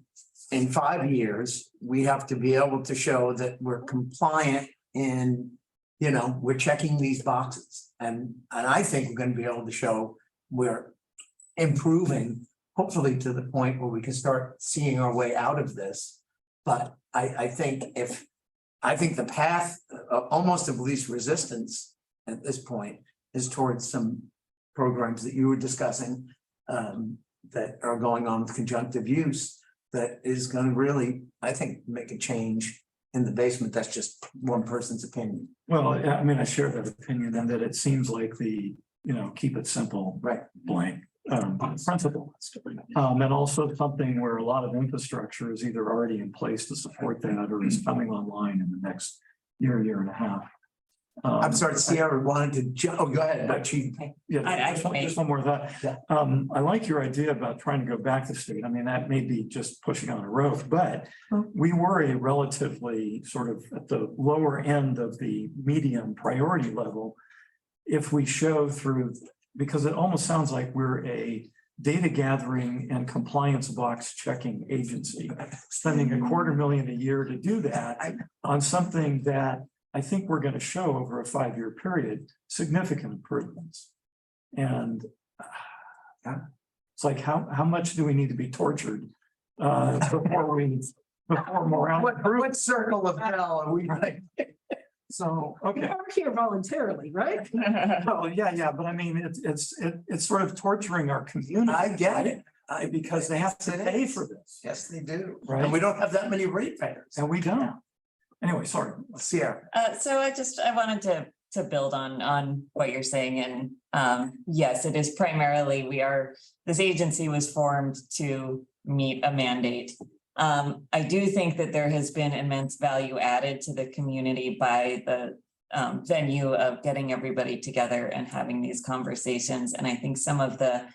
S1: in 5 years, we have to be able to show that we're compliant in, we're checking these boxes. And I think we're going to be able to show we're improving, hopefully to the point where we can start seeing our way out of this. But I think the path almost of least resistance at this point is towards some programs that you were discussing that are going on with conjunctive use that is going to really, I think, make a change in the basement. That's just one person's opinion.
S2: Well, I mean, I share that opinion and that it seems like the, keep it simple,
S1: Right.
S2: blank, principle. And also something where a lot of infrastructure is either already in place to support that or is coming online in the next year and a half.
S1: I'm sorry, Sierra wanted to jump. Oh, go ahead. But
S2: Just one more thought.
S1: Yeah.
S2: I like your idea about trying to go back to state. I mean, that may be just pushing on a road, but we worry relatively sort of at the lower end of the medium priority level. If we show through, because it almost sounds like we're a data gathering and compliance box checking agency, spending $250,000 a year to do that on something that I think we're going to show over a 5-year period, significant improvements. And it's like, how much do we need to be tortured before morale?
S1: what circle of hell are we right?
S2: So, okay.
S4: We're here voluntarily, right?
S2: Well, yeah, but I mean, it's sort of torturing our community.
S1: I get it.
S2: Because they have to pay for this.
S1: Yes, they do.
S2: Right.
S1: And we don't have that many ratepayers.
S2: And we don't. Anyway, sorry.
S1: Sierra.
S11: So I wanted to build on what you're saying. And yes, it is primarily, this agency was formed to meet a mandate. I do think that there has been immense value added to the community by the venue of getting everybody together and having these conversations. And I think some of the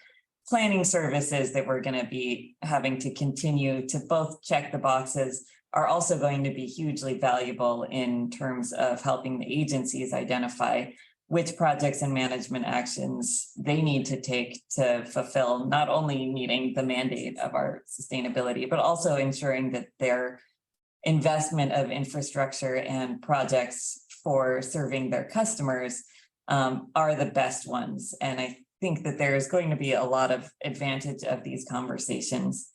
S11: planning services that we're going to be having to continue to both check the boxes are also going to be hugely valuable in terms of helping the agencies identify which projects and management actions they need to take to fulfill not only meeting the mandate of our sustainability, but also ensuring that their investment of infrastructure and projects for serving their customers are the best ones. And I think that there is going to be a lot of advantage of these conversations.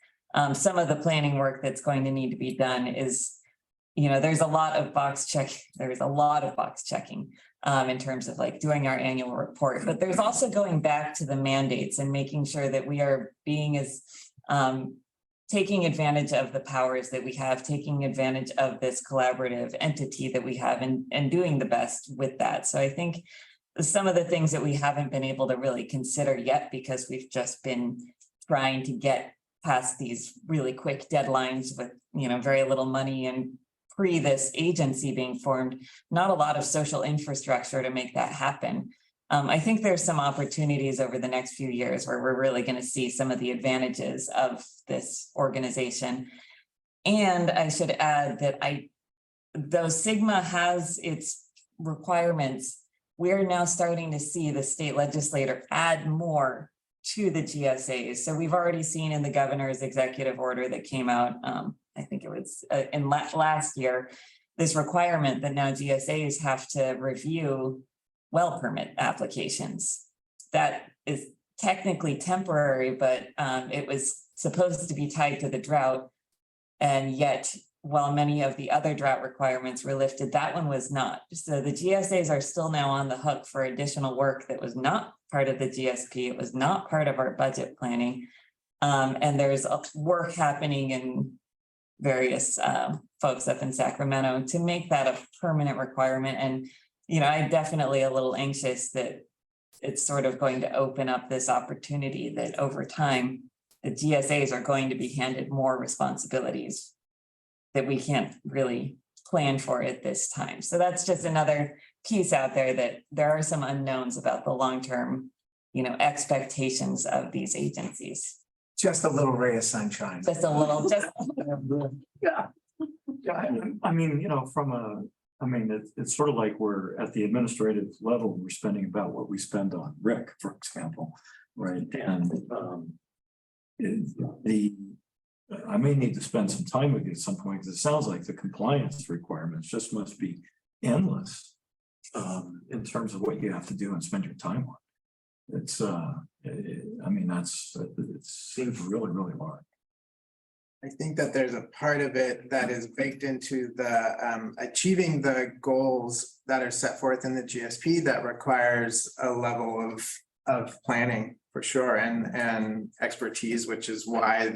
S11: Some of the planning work that's going to need to be done is, there's a lot of box checking in terms of like doing our annual report, but there's also going back to the mandates and making sure that we are being as taking advantage of the powers that we have, taking advantage of this collaborative entity that we have and doing the best with that. So I think some of the things that we haven't been able to really consider yet, because we've just been trying to get past these really quick deadlines with, very little money and pre this agency being formed, not a lot of social infrastructure to make that happen. I think there's some opportunities over the next few years where we're really going to see some of the advantages of this organization. And I should add that though Sigma has its requirements, we're now starting to see the state legislature add more to the GSAs. So we've already seen in the governor's executive order that came out, I think it was in last year, this requirement that now GSAs have to review well permit applications. That is technically temporary, but it was supposed to be tied to the drought. And yet, while many of the other drought requirements were lifted, that one was not. So the GSAs are still now on the hook for additional work that was not part of the GSP. It was not part of our budget planning. And there's work happening in various folks up in Sacramento to make that a permanent requirement. And, you know, I'm definitely a little anxious that it's sort of going to open up this opportunity that over time, the GSAs are going to be handed more responsibilities that we can't really plan for at this time. So that's just another piece out there that there are some unknowns about the long-term, you know, expectations of these agencies.
S1: Just a little ray of sunshine.
S11: Just a little, just.
S2: Yeah. Yeah, I mean, you know, it's sort of like we're at the administrative level, we're spending about what we spend on RIC, for example, right? And I may need to spend some time with you at some point, because it sounds like the compliance requirements just must be endless in terms of what you have to do and spend your time on. It's I mean, it seems really, really large.
S3: I think that there's a part of it that is baked into the achieving the goals that are set forth in the GSP that requires a level of planning for sure and expertise, which is why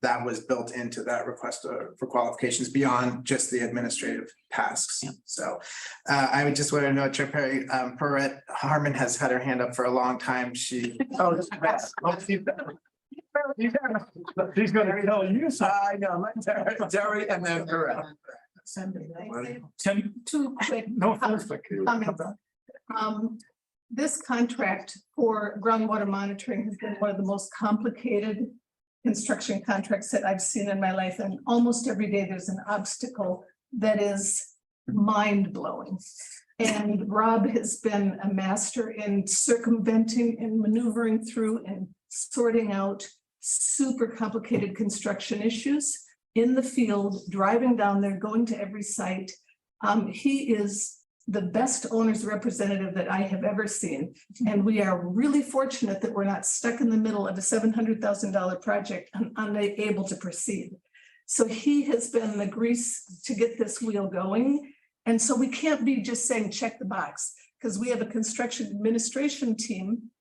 S3: that was built into that request for qualifications beyond just the administrative tasks.
S11: Yeah.
S3: So I would just want to know, Chair Perry, Perrette Harmon has had her hand up for a long time. She's
S8: gonna tell you something.
S1: I know, Terry and then Perrette.
S2: Tim,
S7: Two quick
S2: no offense, but
S7: comments. This contract for groundwater monitoring has been one of the most complicated construction contracts that I've seen in my life. And almost every day there's an obstacle that is mind-blowing. And Rob has been a master in circumventing and maneuvering through and sorting out super complicated construction issues in the field, driving down there, going to every site. He is the best owner's representative that I have ever seen. And we are really fortunate that we're not stuck in the middle of a $700,000 project and unable to proceed. So he has been the grease to get this wheel going. And so we can't be just saying, check the box, because we have a construction administration team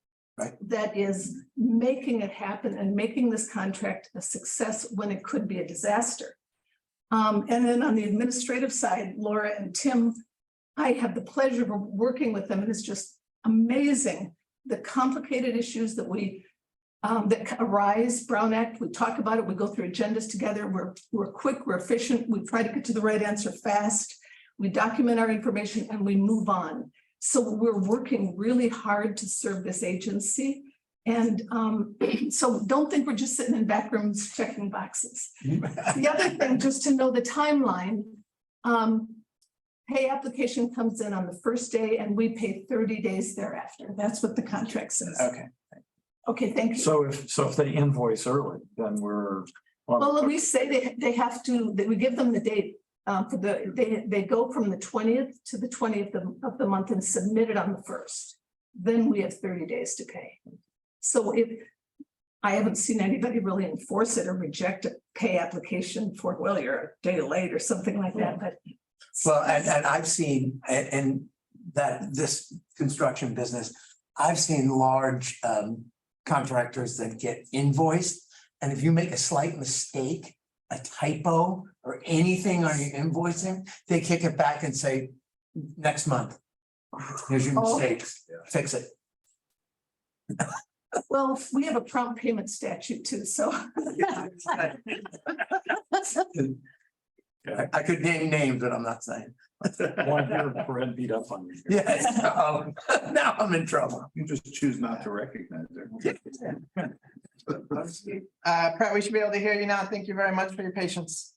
S7: that is making it happen and making this contract a success when it could be a disaster. And then on the administrative side, Laura and Tim, I have the pleasure of working with them, and it's just amazing the complicated issues that that arise. Brown Act, we talk about it, we go through agendas together, we're quick, we're efficient, we try to get to the right answer fast, we document our information, and we move on. So we're working really hard to serve this agency. And so don't think we're just sitting in back rooms checking boxes. The other thing, just to know the timeline, pay application comes in on the first day and we pay 30 days thereafter. That's what the contract says.
S3: okay.
S7: Okay, thank you.
S2: so if they invoice early, then we're.
S7: Well, we say they have to, that we give them the date for they go from the 20th to the 20th of the month and submit it on the 1st. Then we have 30 days to pay. So I haven't seen anybody really enforce it or reject a pay application for, well, you're a day late or something like that, but.
S1: Well, and I've seen in this construction business, I've seen large contractors that get invoiced. And if you make a slight mistake, a typo or anything on your invoicing, they kick it back and say, next month, here's your mistakes, fix it.
S7: Well, we have a prompt payment statute too, so.
S1: I could name names, but I'm not saying.
S2: One here, Fred beat up on you.
S1: Yes, now I'm in trouble.
S10: You just choose not to recognize it.
S3: Pratt, we should be able to hear you now. Thank you very much for your patience.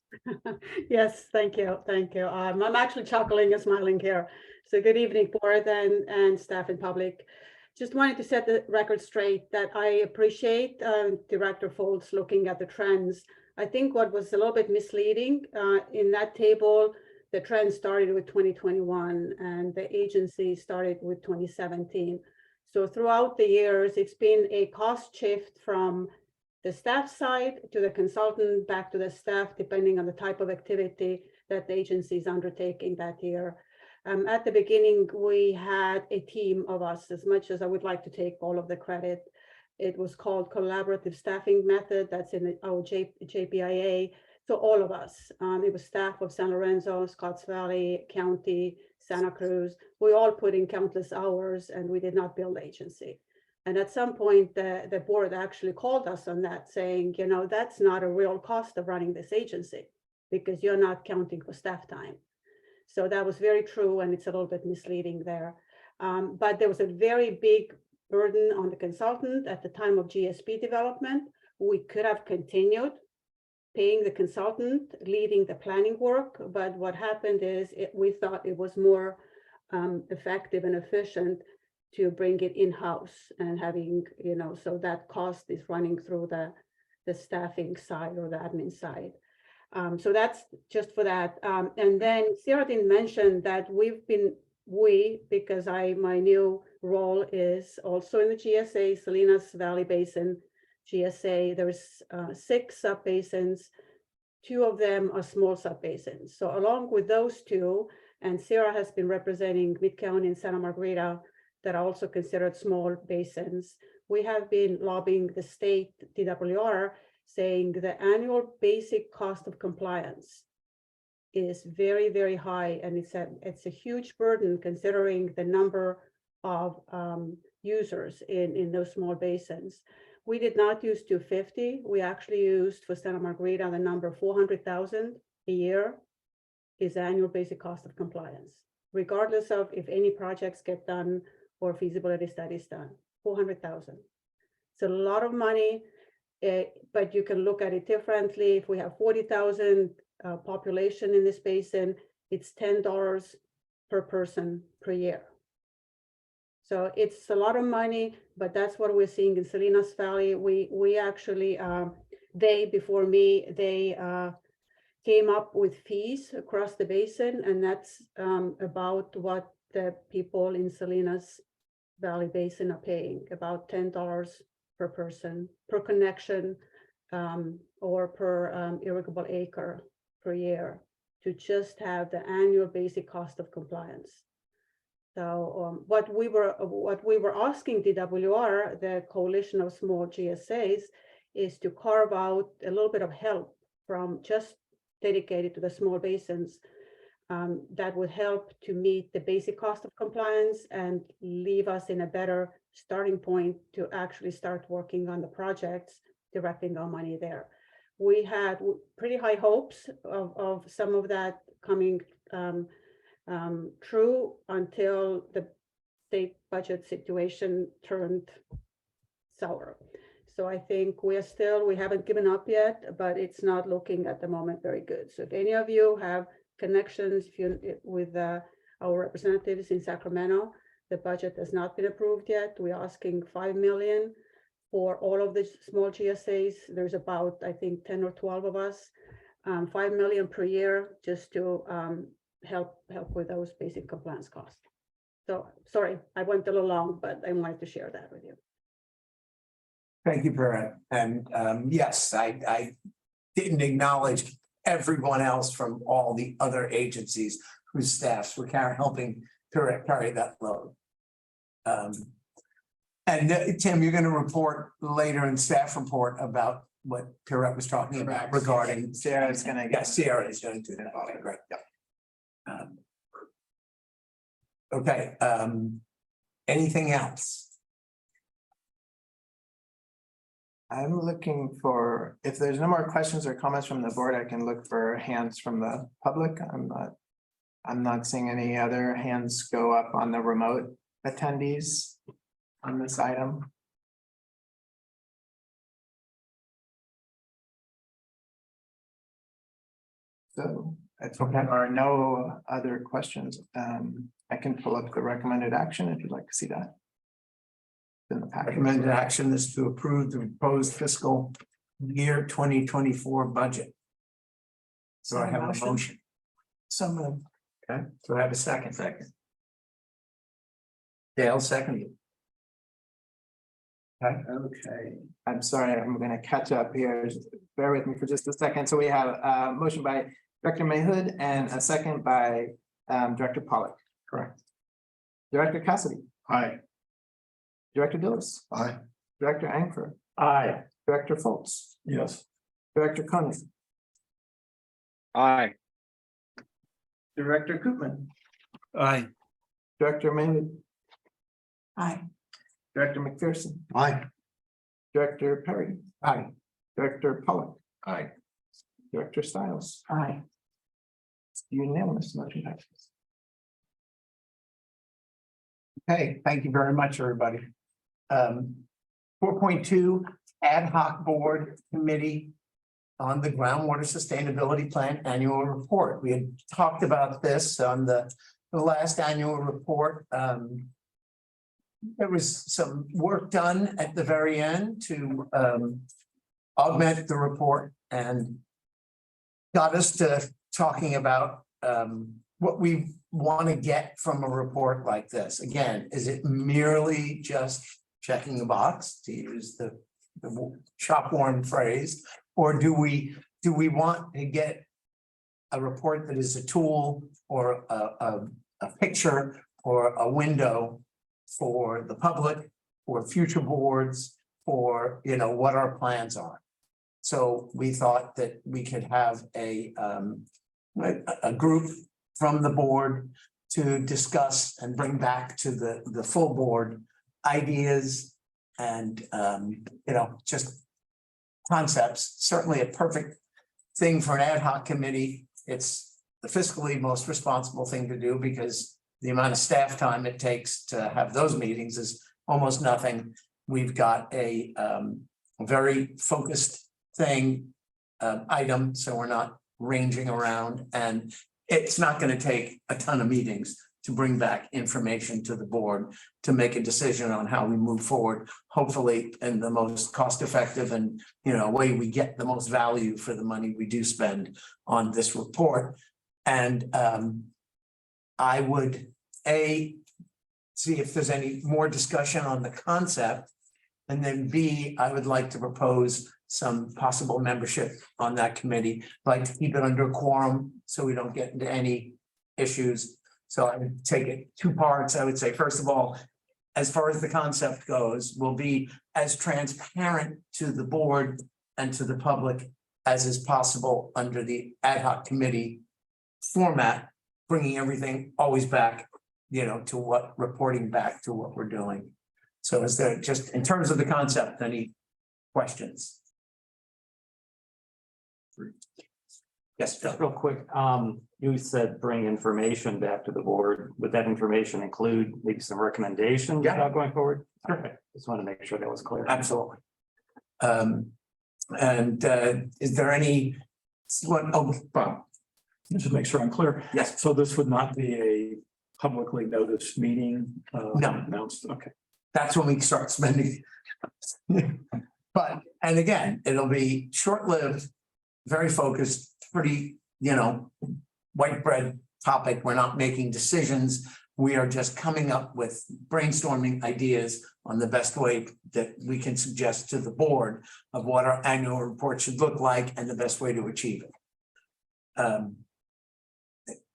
S12: Yes, thank you. Thank you. I'm actually chuckling and smiling here. So good evening, board and staff and public. Just wanted to set the record straight that I appreciate Director Foltz looking at the trends. I think what was a little bit misleading in that table, the trend started with 2021 and the agency started with 2017. So throughout the years, it's been a cost shift from the staff side to the consultant, back to the staff, depending on the type of activity that the agency is undertaking that year. At the beginning, we had a team of us, as much as I would like to take all of the credit. It was called collaborative staffing method. That's in our JPIA. So all of us, it was staff of San Lorenzo, Scotts Valley County, Santa Cruz. We all put in countless hours, and we did not build agency. And at some point, the board actually called us on that, saying, you know, that's not a real cost of running this agency because you're not counting for staff time. So that was very true, and it's a little bit misleading there. But there was a very big burden on the consultant at the time of GSP development. We could have continued paying the consultant, leading the planning work, but what happened is we thought it was more effective and efficient to bring it in-house and having, you know, so that cost is running through the staffing side or the admin side. So that's just for that. And then Sarah didn't mention that because my new role is also in the GSA, Salinas Valley Basin GSA. There's 6 subbasins, 2 of them are small subbasins. So along with those 2, and Sarah has been representing Mid-County and Santa Margarita that are also considered small basins. We have been lobbying the state DWR saying the annual basic cost of compliance is very, very high. And it's a huge burden considering the number of users in those small basins. We did not use 250. We actually used for Santa Margarita the number 400,000 a year is annual basic cost of compliance, regardless of if any projects get done or feasibility studies done. 400,000. It's a lot of money, but you can look at it differently. If we have 40,000 population in this basin, it's $10 per person per year. So it's a lot of money, but that's what we're seeing in Salinas Valley. We actually, before me, they came up with fees across the basin, and that's about what the people in Salinas Valley Basin are paying, about $10 per person, per connection, or per irrigable acre per year to just have the annual basic cost of compliance. So what we were asking DWR, the Coalition of Small GSAs, is to carve out a little bit of help from just dedicated to the small basins that would help to meet the basic cost of compliance and leave us in a better starting point to actually start working on the projects, directing our money there. We had pretty high hopes of some of that coming true until the state budget situation turned sour. So I think we haven't given up yet, but it's not looking at the moment very good. So if any of you have connections with our representatives in Sacramento, the budget has not been approved yet. We're asking $5 million for all of the small GSAs. There's about, I think, 10 or 12 of us, $5 million per year just to help with those basic compliance costs. So sorry, I went a little long, but I wanted to share that with you.
S1: Thank you, Perrette. And yes, I didn't acknowledge everyone else from all the other agencies whose staffs were helping carry that load. And Tim, you're going to report later in staff report about what Perrette was talking about regarding.
S3: Sarah's going to.
S1: Yes, Sarah is going to do that. Okay, great. Okay. Anything else?
S3: I'm looking for, if there's no more questions or comments from the board, I can look for hands from the public. I'm not seeing any other hands go up on the remote attendees on this item. So if there are no other questions, I can pull up the recommended action if you'd like to see that. In the packet.
S1: Recommended action is to approve the proposed fiscal year 2024 budget. So I have a motion.
S7: So moved.
S1: Okay, so I have a second. Dale seconded.
S3: Okay, I'm sorry, I'm gonna catch up here. Just bear with me for just a second. So we have a motion by Director Mayhood and a second by Director Pollock.
S2: Correct.
S3: Director Cassidy,
S2: Aye.
S3: Director Dillis,
S10: Aye.
S3: Director Angfer,
S2: Aye.
S3: Director Foltz,
S2: Yes.
S3: Director Koenig,
S6: Aye.
S3: Director Koopman,
S6: Aye.
S3: Director Mayhood,
S7: Aye.
S3: Director McPherson,
S10: Aye.
S3: Director Perry,
S2: Aye.
S3: Director Pollock,
S2: Aye.
S3: Director Stiles.
S7: Aye.
S3: Unanimous motion passes.
S1: Okay, thank you very much, everybody. 4.2 Ad hoc Board Committee on the Groundwater Sustainability Plan Annual Report. We had talked about this on the last annual report. There was some work done at the very end to augment the report and got us to talking about what we want to get from a report like this. Again, is it merely just checking a box, to use the shop worn phrase, or do we want to get a report that is a tool or a picture or a window for the public, for future boards, for, you know, what our plans are? So we thought that we could have a group from the board to discuss and bring back to the full board ideas and, you know, just concepts. Certainly a perfect thing for an ad hoc committee. It's the fiscally most responsible thing to do because the amount of staff time it takes to have those meetings is almost nothing. We've got a very focused thing, item, so we're not ranging around, and it's not going to take a ton of meetings to bring back information to the board to make a decision on how we move forward, hopefully in the most cost-effective and, you know, way we get the most value for the money we do spend on this report. And I would see if there's any more discussion on the concept, and then B, I would like to propose some possible membership on that committee. I'd like to keep it under quorum so we don't get into any issues. So I would take it two parts. I would say, first of all, as far as the concept goes, we'll be as transparent to the board and to the public as is possible under the ad hoc committee format, bringing everything always back, you know, to what, reporting back to what we're doing. So is there, just in terms of the concept, any questions? Yes, Phil.
S13: Just real quick, you said bring information back to the board. Would that information include maybe some recommendations
S1: Yeah.
S13: about going forward?
S1: Sure.
S13: Okay, just want to make sure that was clear.
S1: Absolutely. Is there any, Bob?
S2: Just to make sure I'm clear.
S1: Yes.
S2: So this would not be a publicly noticed meeting?
S1: No.
S2: Announced, okay.
S1: That's when we start spending. But, and again, it'll be short-lived, very focused, pretty, you know, white bread topic. We're not making decisions. We are just coming up with brainstorming ideas on the best way that we can suggest to the board of what our annual report should look like and the best way to achieve it.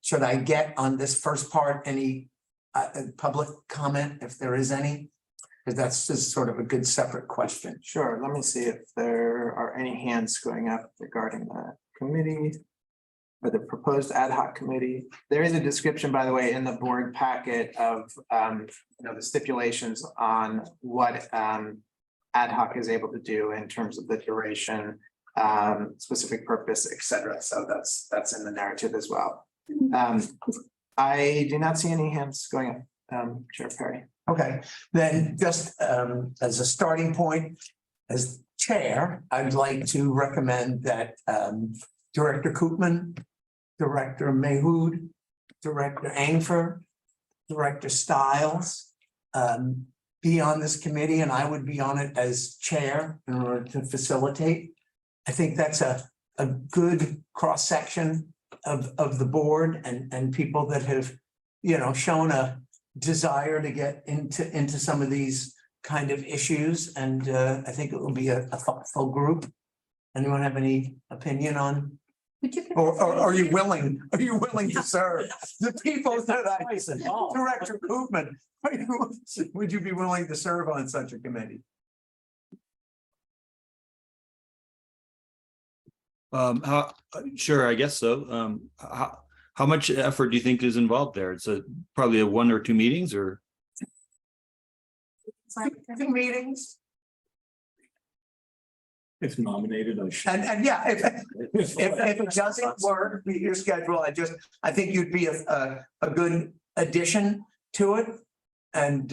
S1: Should I get on this first part any public comment, if there is any? Because that's just sort of a good separate question.
S3: Sure, let me see if there are any hands going up regarding the committee or the proposed ad hoc committee. There is a description, by the way, in the board packet of you know, the stipulations on what ad hoc is able to do in terms of the duration, specific purpose, et cetera. So that's in the narrative as well. I do not see any hands going up, Chair Perry.
S1: Okay, then just as a starting point, as chair, I'd like to recommend that Director Koopman, Director Mayhood, Director Angfer, Director Stiles be on this committee, and I would be on it as chair in order to facilitate. I think that's a good cross-section of the board and people that have, you know, shown a desire to get into some of these kind of issues, and I think it will be a thoughtful group. Anyone have any opinion on,
S4: Would you give
S1: or
S4: us
S1: are you
S4: any-
S1: willing, to serve? The people that Director Koopman, would you be willing to serve on such a committee?
S14: Sure, I guess so. How much effort do you think is involved there? It's probably a 1 or 2 meetings, or?
S1: Two meetings,
S2: If nominated, I should.
S1: and yeah, if it doesn't work with your schedule, I think you'd be a good addition to it. And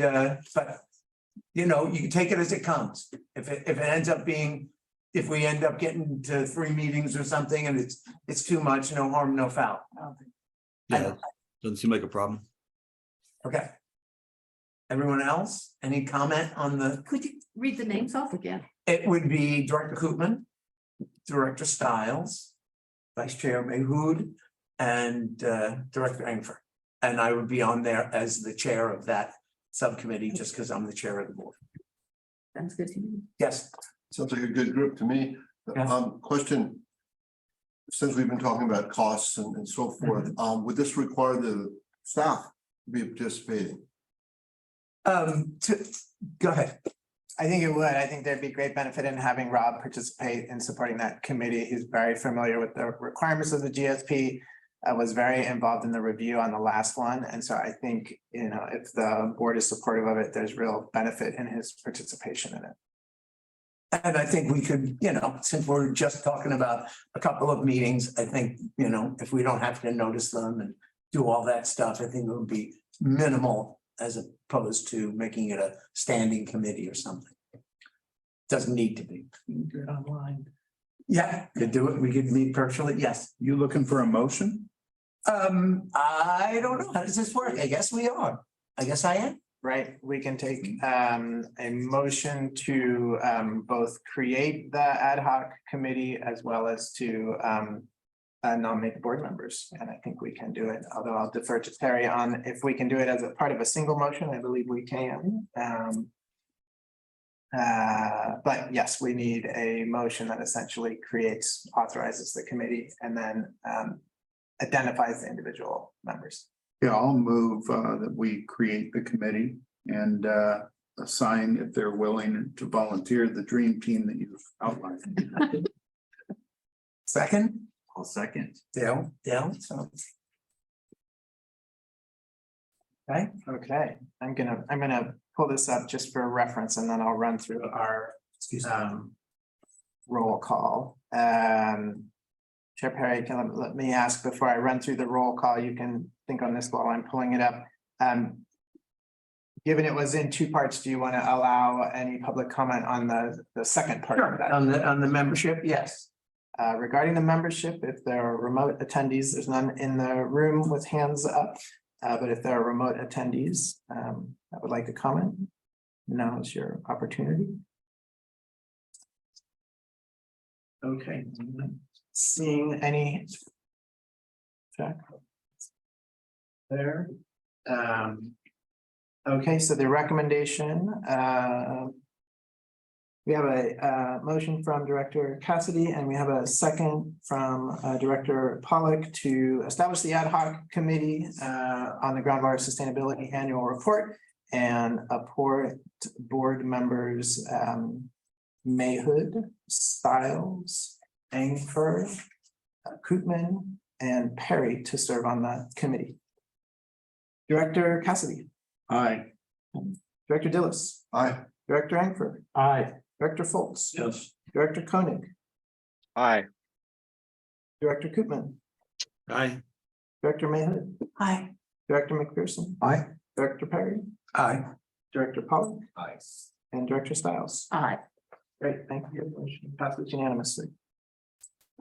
S1: but you know, you can take it as it comes. If it ends up being, if we end up getting to 3 meetings or something and it's too much, no harm, no foul.
S14: Yeah, doesn't seem like a problem.
S1: Okay. Everyone else, any comment on the?
S4: Could you read the names off again?
S1: It would be Director Koopman, Director Stiles, Vice Chair Mayhood, and Director Engfer. And I would be on there as the chair of that subcommittee, just because I'm the chair of the board.
S4: Sounds good to me.
S1: Yes.
S10: Sounds like a good group to me.
S1: Yeah.
S10: Question. Since we've been talking about costs and so forth, would this require the staff to be participating?
S1: Go ahead.
S3: I think it would. I think there'd be great benefit in having Rob participate in supporting that committee. He's very familiar with the requirements of the GSP. Was very involved in the review on the last one. And so I think, you know, if the board is supportive of it, there's real benefit in his participation in it.
S1: And I think we could, you know, since we're just talking about a couple of meetings, I think, you know, if we don't have to notice them and do all that stuff, I think it would be minimal as opposed to making it a standing committee or something. Doesn't need to be.
S2: Do it online.
S1: Yeah, could do it. We could meet virtually. Yes.
S2: You looking for a motion?
S1: I don't know. How does this work? I guess we are. I guess I am.
S3: Right, we can take a motion to both create the ad hoc committee as well as to nominate the board members. And I think we can do it, although I'll defer to Terry on if we can do it as a part of a single motion. I believe we can. But yes, we need a motion that essentially authorizes the committee and then identifies the individual members.
S15: Yeah, I'll move that we create the committee and assign, if they're willing to volunteer, the dream team that you've outlined.
S1: Second,
S6: I'll second.
S1: Dale, so.
S3: Okay, I'm gonna pull this up just for reference and then I'll run through our roll call. Chair Perry, let me ask before I run through the roll call, you can think on this while I'm pulling it up. Given it was in 2 parts, do you want to allow any public comment on the second part of that?
S1: On the membership, yes.
S3: Regarding the membership, if there are remote attendees, there's none in the room with hands up. But if there are remote attendees that would like to comment, now is your opportunity. Okay, seeing any check there. Okay, so the recommendation, we have a motion from Director Cassidy and we have a second from Director Pollock to establish the ad hoc committee on the groundwater sustainability annual report and appoint board members Mayhood, Stiles, Engfer, Koopman, and Perry to serve on the committee. Director Cassidy.
S15: Aye.
S3: Director Dillis.
S10: Aye.
S3: Director Engfer.
S2: Aye.
S3: Director Foltz.
S2: Yes.
S3: Director Koenig.
S15: Aye.
S3: Director Koopman.
S14: Aye.
S3: Director Mayhood.
S4: Aye.
S3: Director McPherson.
S2: Aye.
S3: Director Perry.
S1: Aye.
S3: Director Pollock.
S6: Aye.
S3: And Director Stiles.
S4: Aye.
S3: Great, thank you. Motion passes unanimously.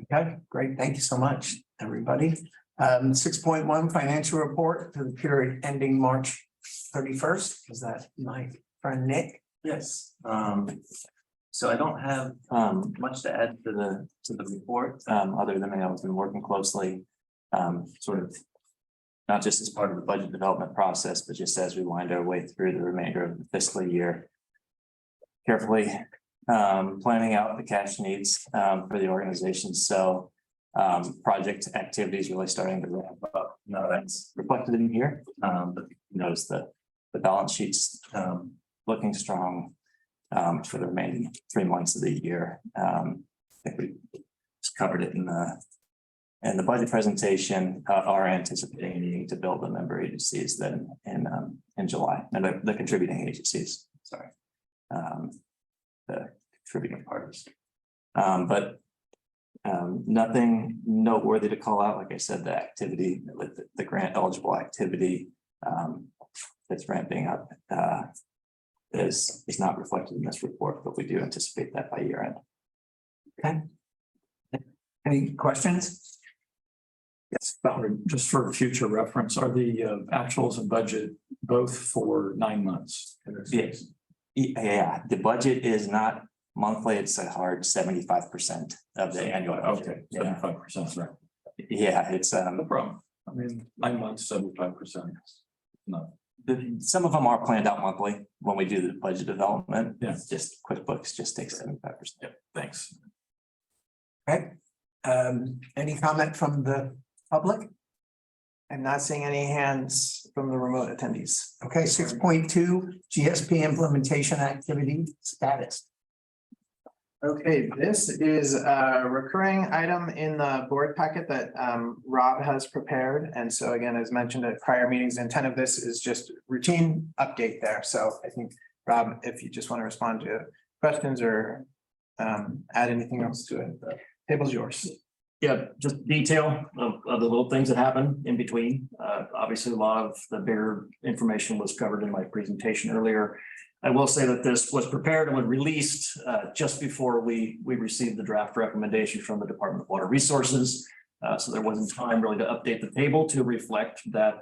S1: Okay, great. Thank you so much, everybody. 6.1 financial report for the period ending March 31st. Is that my friend Nick?
S13: Yes, so I don't have much to add to the report, other than I've been working closely, sort of not just as part of the budget development process, but just as we wind our way through the remainder of the fiscal year. carefully planning out the cash needs for the organization. So project activities really starting to ramp up. Now that's reflected in here. But notice the balance sheets looking strong for the remaining 3 months of the year. I think we just covered it in the budget presentation. Are anticipating needing to build the member agencies then in July, and the contributing agencies. Sorry, the contributing parties, but nothing noteworthy to call out. Like I said, the activity with the grant eligible activity that's ramping up is not reflected in this report, but we do anticipate that by year end.
S1: Okay. Any questions?
S2: Yes, Valerie, just for future reference, are the actuals and budget both for 9 months?
S13: Yes. Yeah, the budget is not monthly, it's a hard 75% of the annual.
S2: Okay, 75%, right.
S13: Yeah, it's
S2: No problem. I mean, 9 months, 75%. No.
S13: Some of them are planned out monthly when we do the budget development.
S2: Yeah.
S13: Just QuickBooks just takes 75%.
S2: Yep, thanks.
S1: Okay. Any comment from the public?
S3: I'm not seeing any hands from the remote attendees.
S1: Okay, 6.2 GSP implementation activity status.
S3: Okay, this is a recurring item in the board packet that Rob has prepared. And so again, as mentioned at prior meetings, the intent of this is just routine update there. So I think, Rob, if you just want to respond to questions or add anything else to it, the table's yours.
S8: Yeah, just detail of the little things that happen in between. Obviously, a lot of the bigger information was covered in my presentation earlier. I will say that this was prepared and was released just before we received the draft recommendation from the Department of Water Resources. So there wasn't time really to update the table to reflect that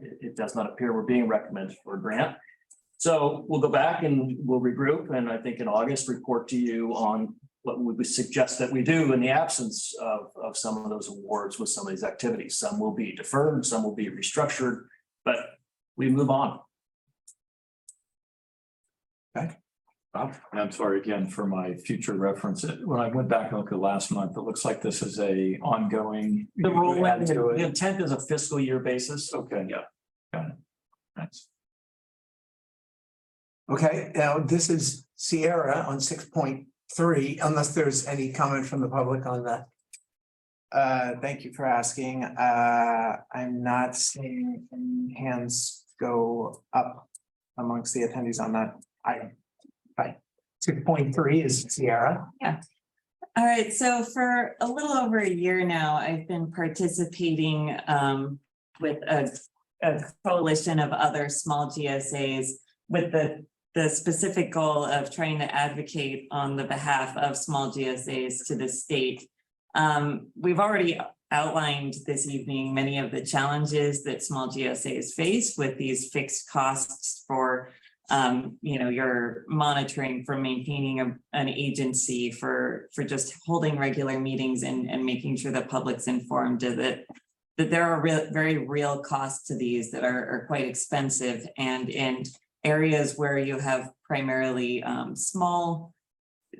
S8: it does not appear we're being recommended for a grant. So we'll go back and we'll regroup, and I think in August report to you on what we would suggest that we do in the absence of some of those awards with some of these activities. Some will be deferred, some will be restructured, but we move on.
S2: Okay. I'm sorry again for my future reference. When I went back and looked at last month, it looks like this is a ongoing.
S8: The intent is a fiscal year basis.
S2: Okay. Yeah. Got it. Thanks.
S1: Okay, now this is Sierra on 6.3, unless there's any comment from the public on that.
S3: Thank you for asking. I'm not seeing any hands go up amongst the attendees on that item.
S1: Right. 6.3 is Sierra.
S11: Yeah. All right. So for a little over a year now, I've been participating with a coalition of other small GSAs with the specific goal of trying to advocate on the behalf of small GSAs to the state. We've already outlined this evening many of the challenges that small GSAs face with these fixed costs for your monitoring, for maintaining an agency, for just holding regular meetings and making sure the public's informed that there are very real costs to these that are quite expensive. And in areas where you have primarily small,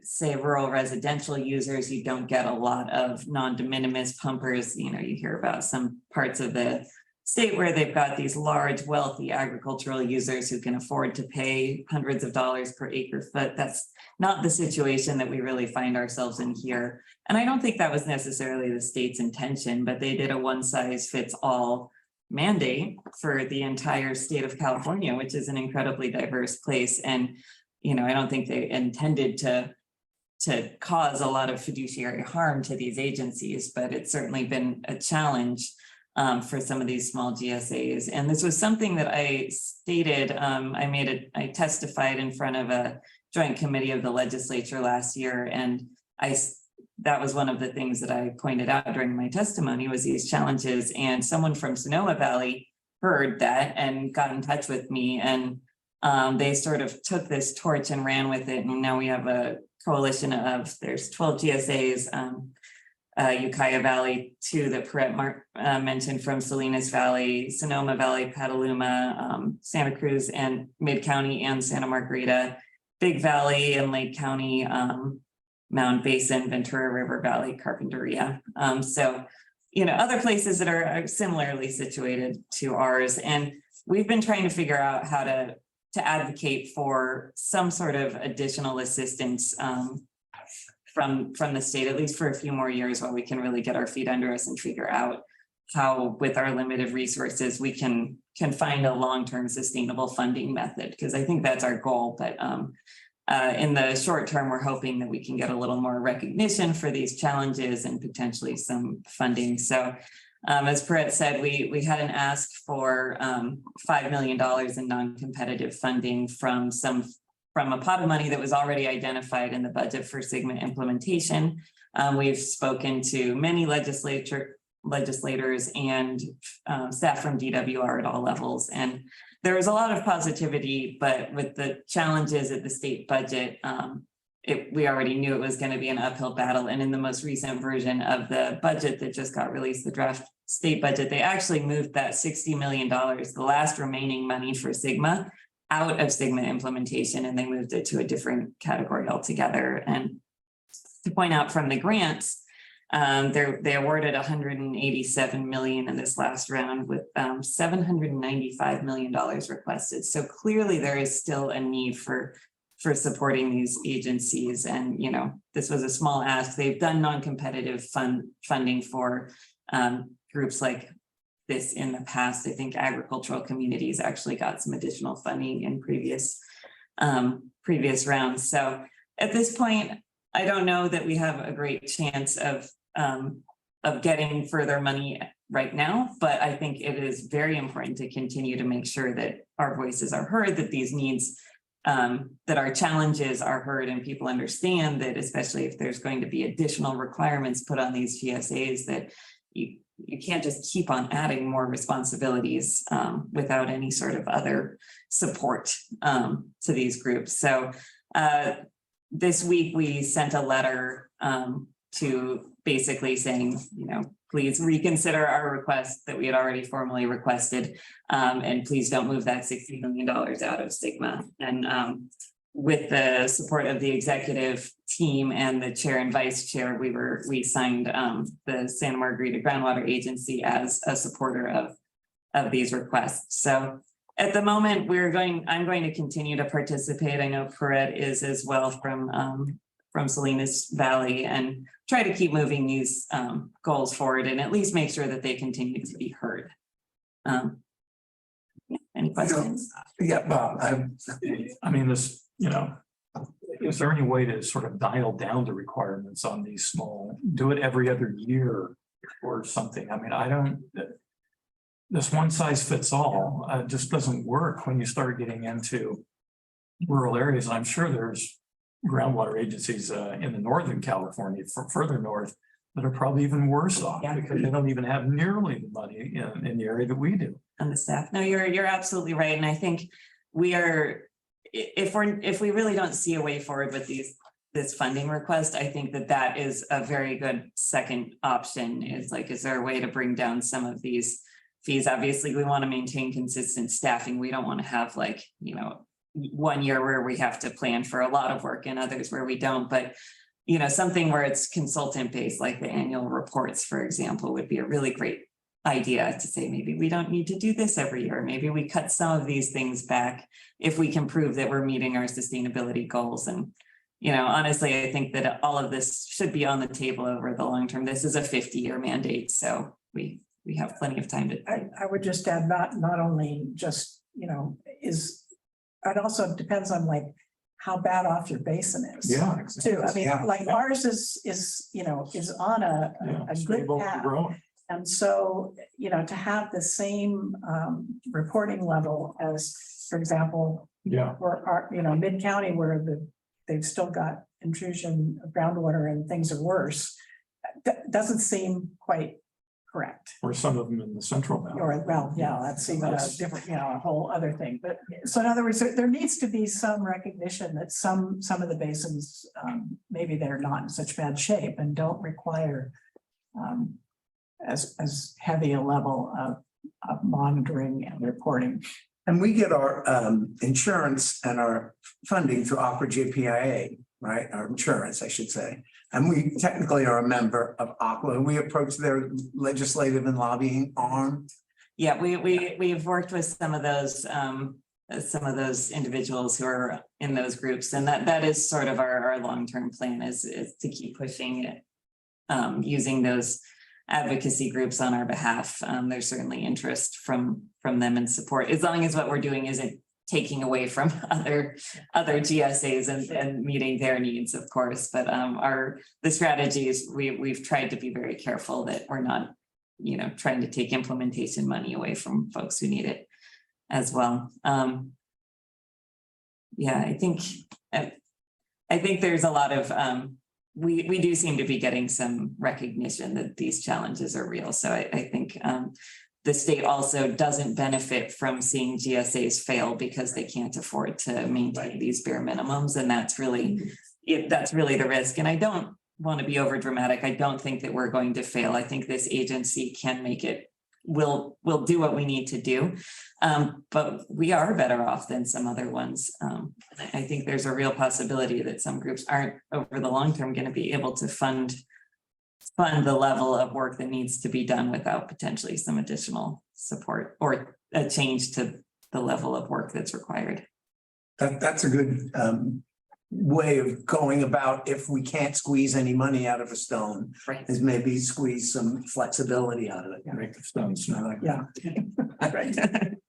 S11: say rural residential users, you don't get a lot of non-de minimis pumpers. You hear about some parts of the state where they've got these large, wealthy agricultural users who can afford to pay hundreds of dollars per acre foot. That's not the situation that we really find ourselves in here. And I don't think that was necessarily the state's intention, but they did a one-size-fits-all mandate for the entire state of California, which is an incredibly diverse place. And, I don't think they intended to cause a lot of fiduciary harm to these agencies, but it's certainly been a challenge for some of these small GSAs. And this was something that I stated, I testified in front of a joint committee of the legislature last year. And that was one of the things that I pointed out during my testimony was these challenges. And someone from Sonoma Valley heard that and got in touch with me, and they sort of took this torch and ran with it. And now we have a coalition of, there's 12 GSAs, Ukiah Valley, 2 that Perrette mentioned from Salinas Valley, Sonoma Valley, Petaluma, Santa Cruz, and Mid-County and Santa Margarita. Big Valley and Lake County, Mound Basin, Ventura River Valley, Carpinteria. So, you know, other places that are similarly situated to ours. And we've been trying to figure out how to advocate for some sort of additional assistance from the state, at least for a few more years, while we can really get our feet under us and figure out how, with our limited resources, we can find a long-term sustainable funding method, because I think that's our goal. But in the short term, we're hoping that we can get a little more recognition for these challenges and potentially some funding. So as Brett said, we had an ask for $5 million in non-competitive funding from a pot of money that was already identified in the budget for SGMA implementation. We've spoken to many legislators and staff from DWR at all levels. And there was a lot of positivity, but with the challenges at the state budget, we already knew it was going to be an uphill battle. And in the most recent version of the budget that just got released, the draft state budget, they actually moved that $60 million, the last remaining money for SGMA, out of SGMA implementation, and they moved it to a different category altogether. And to point out from the grants, they awarded $187 million in this last round, with $795 million requested. So clearly there is still a need for supporting these agencies. And, you know, this was a small ask. They've done non-competitive funding for groups like this in the past. I think agricultural communities actually got some additional funding in previous rounds. So at this point, I don't know that we have a great chance of getting further money right now, but I think it is very important to continue to make sure that our voices are heard, that these needs, that our challenges are heard, and people understand that, especially if there's going to be additional requirements put on these GSAs, that you can't just keep on adding more responsibilities without any sort of other support to these groups. So this week we sent a letter to basically saying, you know, please reconsider our request that we had already formally requested, and please don't move that $60 million out of SGMA. And with the support of the executive team and the chair and vice chair, we signed the Santa Margarita Groundwater Agency as a supporter of these requests. So at the moment, I'm going to continue to participate. I know Perret is as well from Salinas Valley, and try to keep moving these goals forward, and at least make sure that they continue to be heard. Any questions?
S1: Yeah, Bob.
S2: I mean, this, you know, is there any way to sort of dial down the requirements on these small, do it every other year or something? I mean, this one size fits all just doesn't work when you start getting into rural areas. And I'm sure there's groundwater agencies in the Northern California, further north, that are probably even worse off, because they don't even have nearly the money in the area that we do.
S11: And the staff. No, you're absolutely right. And I think we are, if we really don't see a way forward with this funding request, I think that is a very good second option. Is there a way to bring down some of these fees? Obviously, we want to maintain consistent staffing. We don't want to have, like, you know, one year where we have to plan for a lot of work and others where we don't. But, you know, something where it's consultant based, like the annual reports, for example, would be a really great idea to say, maybe we don't need to do this every year. Maybe we cut some of these things back if we can prove that we're meeting our sustainability goals. And, you know, honestly, I think that all of this should be on the table over the long term. This is a 50-year mandate, so we have plenty of time to.
S7: I would just add, not only just, you know, it also depends on, like, how bad off your basin is.
S2: Yeah, exactly.
S7: Too. I mean, like ours is, you know, is on a good path. And so, you know, to have the same reporting level as, for example, you know, mid-county, where they've still got intrusion of groundwater and things are worse, doesn't seem quite correct.
S2: Or some of them in the Central Valley.
S7: Or, well, yeah, that's even a different, you know, a whole other thing. But so in other words, there needs to be some recognition that some of the basins, maybe they're not in such bad shape and don't require as heavy a level of monitoring and reporting
S1: And we get our insurance and our funding through Aqua JPIA, right? Our insurance, I should say. And we technically are a member of Aqua, and we approach their legislative and lobbying arm.
S11: Yeah, we've worked with some of those individuals who are in those groups, and that is sort of our long-term plan is to keep pushing it. Using those advocacy groups on our behalf. There's certainly interest from them and support, as long as what we're doing isn't taking away from other GSAs and meeting their needs, of course. But the strategies, we've tried to be very careful that we're not, trying to take implementation money away from folks who need it as well. Yeah, I think there's a lot of we do seem to be getting some recognition that these challenges are real. So I think the state also doesn't benefit from seeing GSAs fail because they can't afford to maintain these bare minimums. And that's really the risk. And I don't want to be over dramatic. I don't think that we're going to fail. I think this agency can make it, will do what we need to do. But we are better off than some other ones. I think there's a real possibility that some groups aren't over the long term going to be able to fund the level of work that needs to be done without potentially some additional support or a change to the level of work that's required.
S1: That's a good way of going about, if we can't squeeze any money out of a stone,
S11: right,
S1: is maybe squeeze some flexibility out of it.
S2: Make the stone smell like that.
S1: Right.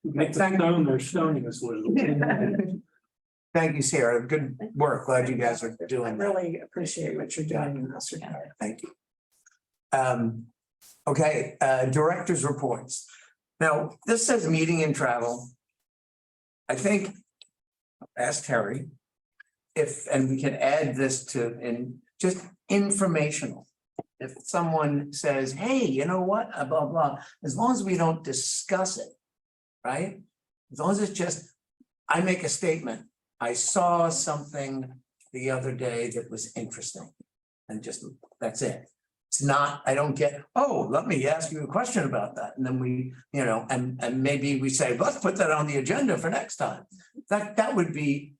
S8: Make the stone or stoning us with.
S1: Thank you, Sarah. Good work. Glad you guys are doing that.
S7: Really appreciate what you're doing in this regard.
S1: Thank you. Okay, director's reports. Now, this says meeting and travel. I think, ask Terry and we can add this to just informational. If someone says, hey, you know what, blah, blah, as long as we don't discuss it, right? As long as it's just, I make a statement. I saw something the other day that was interesting, and just, that's it. It's not, I don't get, oh, let me ask you a question about that. And then we, and maybe we say, let's put that on the agenda for next time. That would be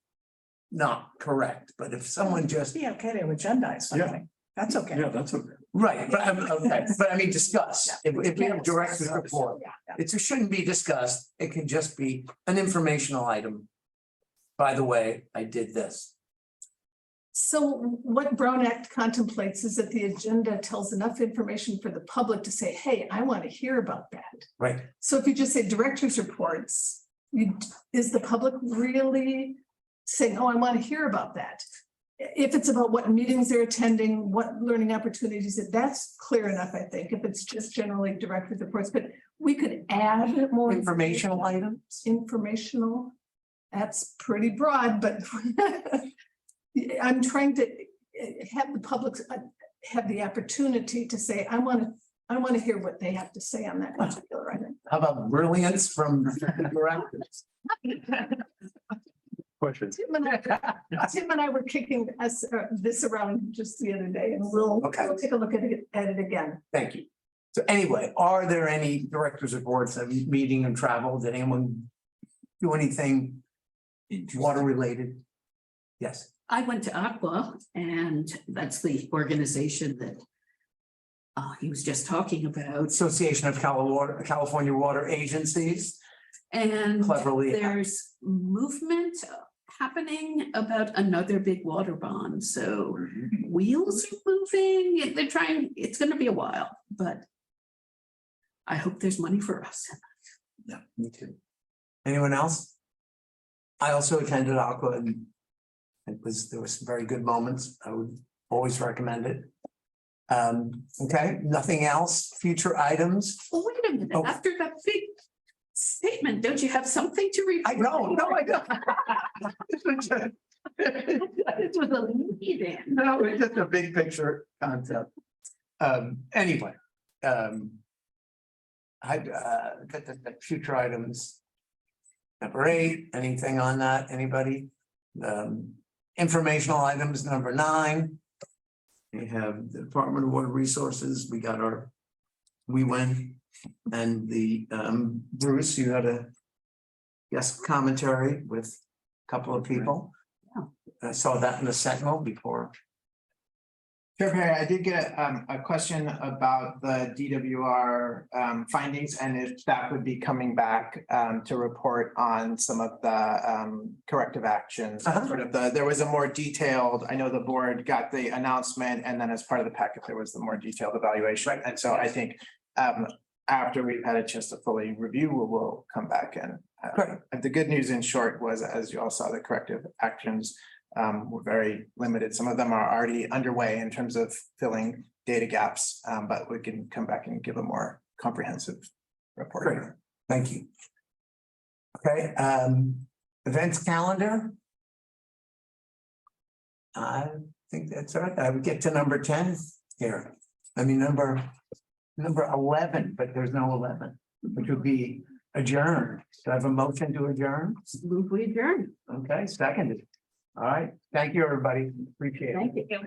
S1: not correct. But if someone just.
S7: Be okay to agendize something. That's okay.
S2: Yeah, that's okay.
S1: Right, but okay, but I mean, discuss. If we have director's report, it shouldn't be discussed. It can just be an informational item. By the way, I did this.
S7: So what Brown Act contemplates is that the agenda tells enough information for the public to say, hey, I want to hear about that.
S1: Right.
S7: So if you just say director's reports, is the public really saying, oh, I want to hear about that? If it's about what meetings they're attending, what learning opportunities, that's clear enough, I think, if it's just generally director's reports, but we could add more
S1: informational items.
S7: Informational, that's pretty broad, but I'm trying to have the public have the opportunity to say, I want to hear what they have to say on that particular item.
S1: How about brilliance from the directors?
S2: Question.
S7: Tim and I were kicking this around just the other day, and we'll take a look at it again.
S1: Thank you. So anyway, are there any director's reports of meeting and travel? Did anyone do anything water related? Yes.
S4: I went to Aqua, and that's the organization that he was just talking about.
S1: Association of California Water Agencies.
S4: And
S1: cleverly,
S4: there's movement happening about another big water bond. So wheels are moving. They're trying, it's going to be a while, but I hope there's money for us.
S1: Yeah, me too. Anyone else? I also attended Aqua, and there was some very good moments. I would always recommend it. Okay, nothing else, future items?
S4: Well, wait a minute, after that big statement, don't you have something to report?
S1: I don't. No, I don't.
S4: It was a lead in.
S1: No, it's just a big picture concept. Anyway, the future items. Number 8, anything on that? Anybody? Informational items, number 9. We have the Department of Water Resources. We went, and the Bruce, you had a guest commentary with a couple of people. I saw that in the Sentinel before.
S3: Chair Perry, I did get a question about the DWR findings and if that would be coming back to report on some of the corrective actions. Sort of there was a more detailed, I know the board got the announcement and then as part of the packet, there was the more detailed evaluation. And so I think after we've had a chance to fully review, we'll come back and the good news in short was, as you all saw, the corrective actions were very limited. Some of them are already underway in terms of filling data gaps, but we can come back and give a more comprehensive report.
S1: Great, thank you. Okay, events calendar. I think that's right. I would get to number 10 here. I mean, number 11, but there's no 11, which would be adjourned. Do I have a motion to adjourn?
S4: Move we adjourn.
S1: Okay, seconded. All right, thank you, everybody. Appreciate it.
S4: Thank you.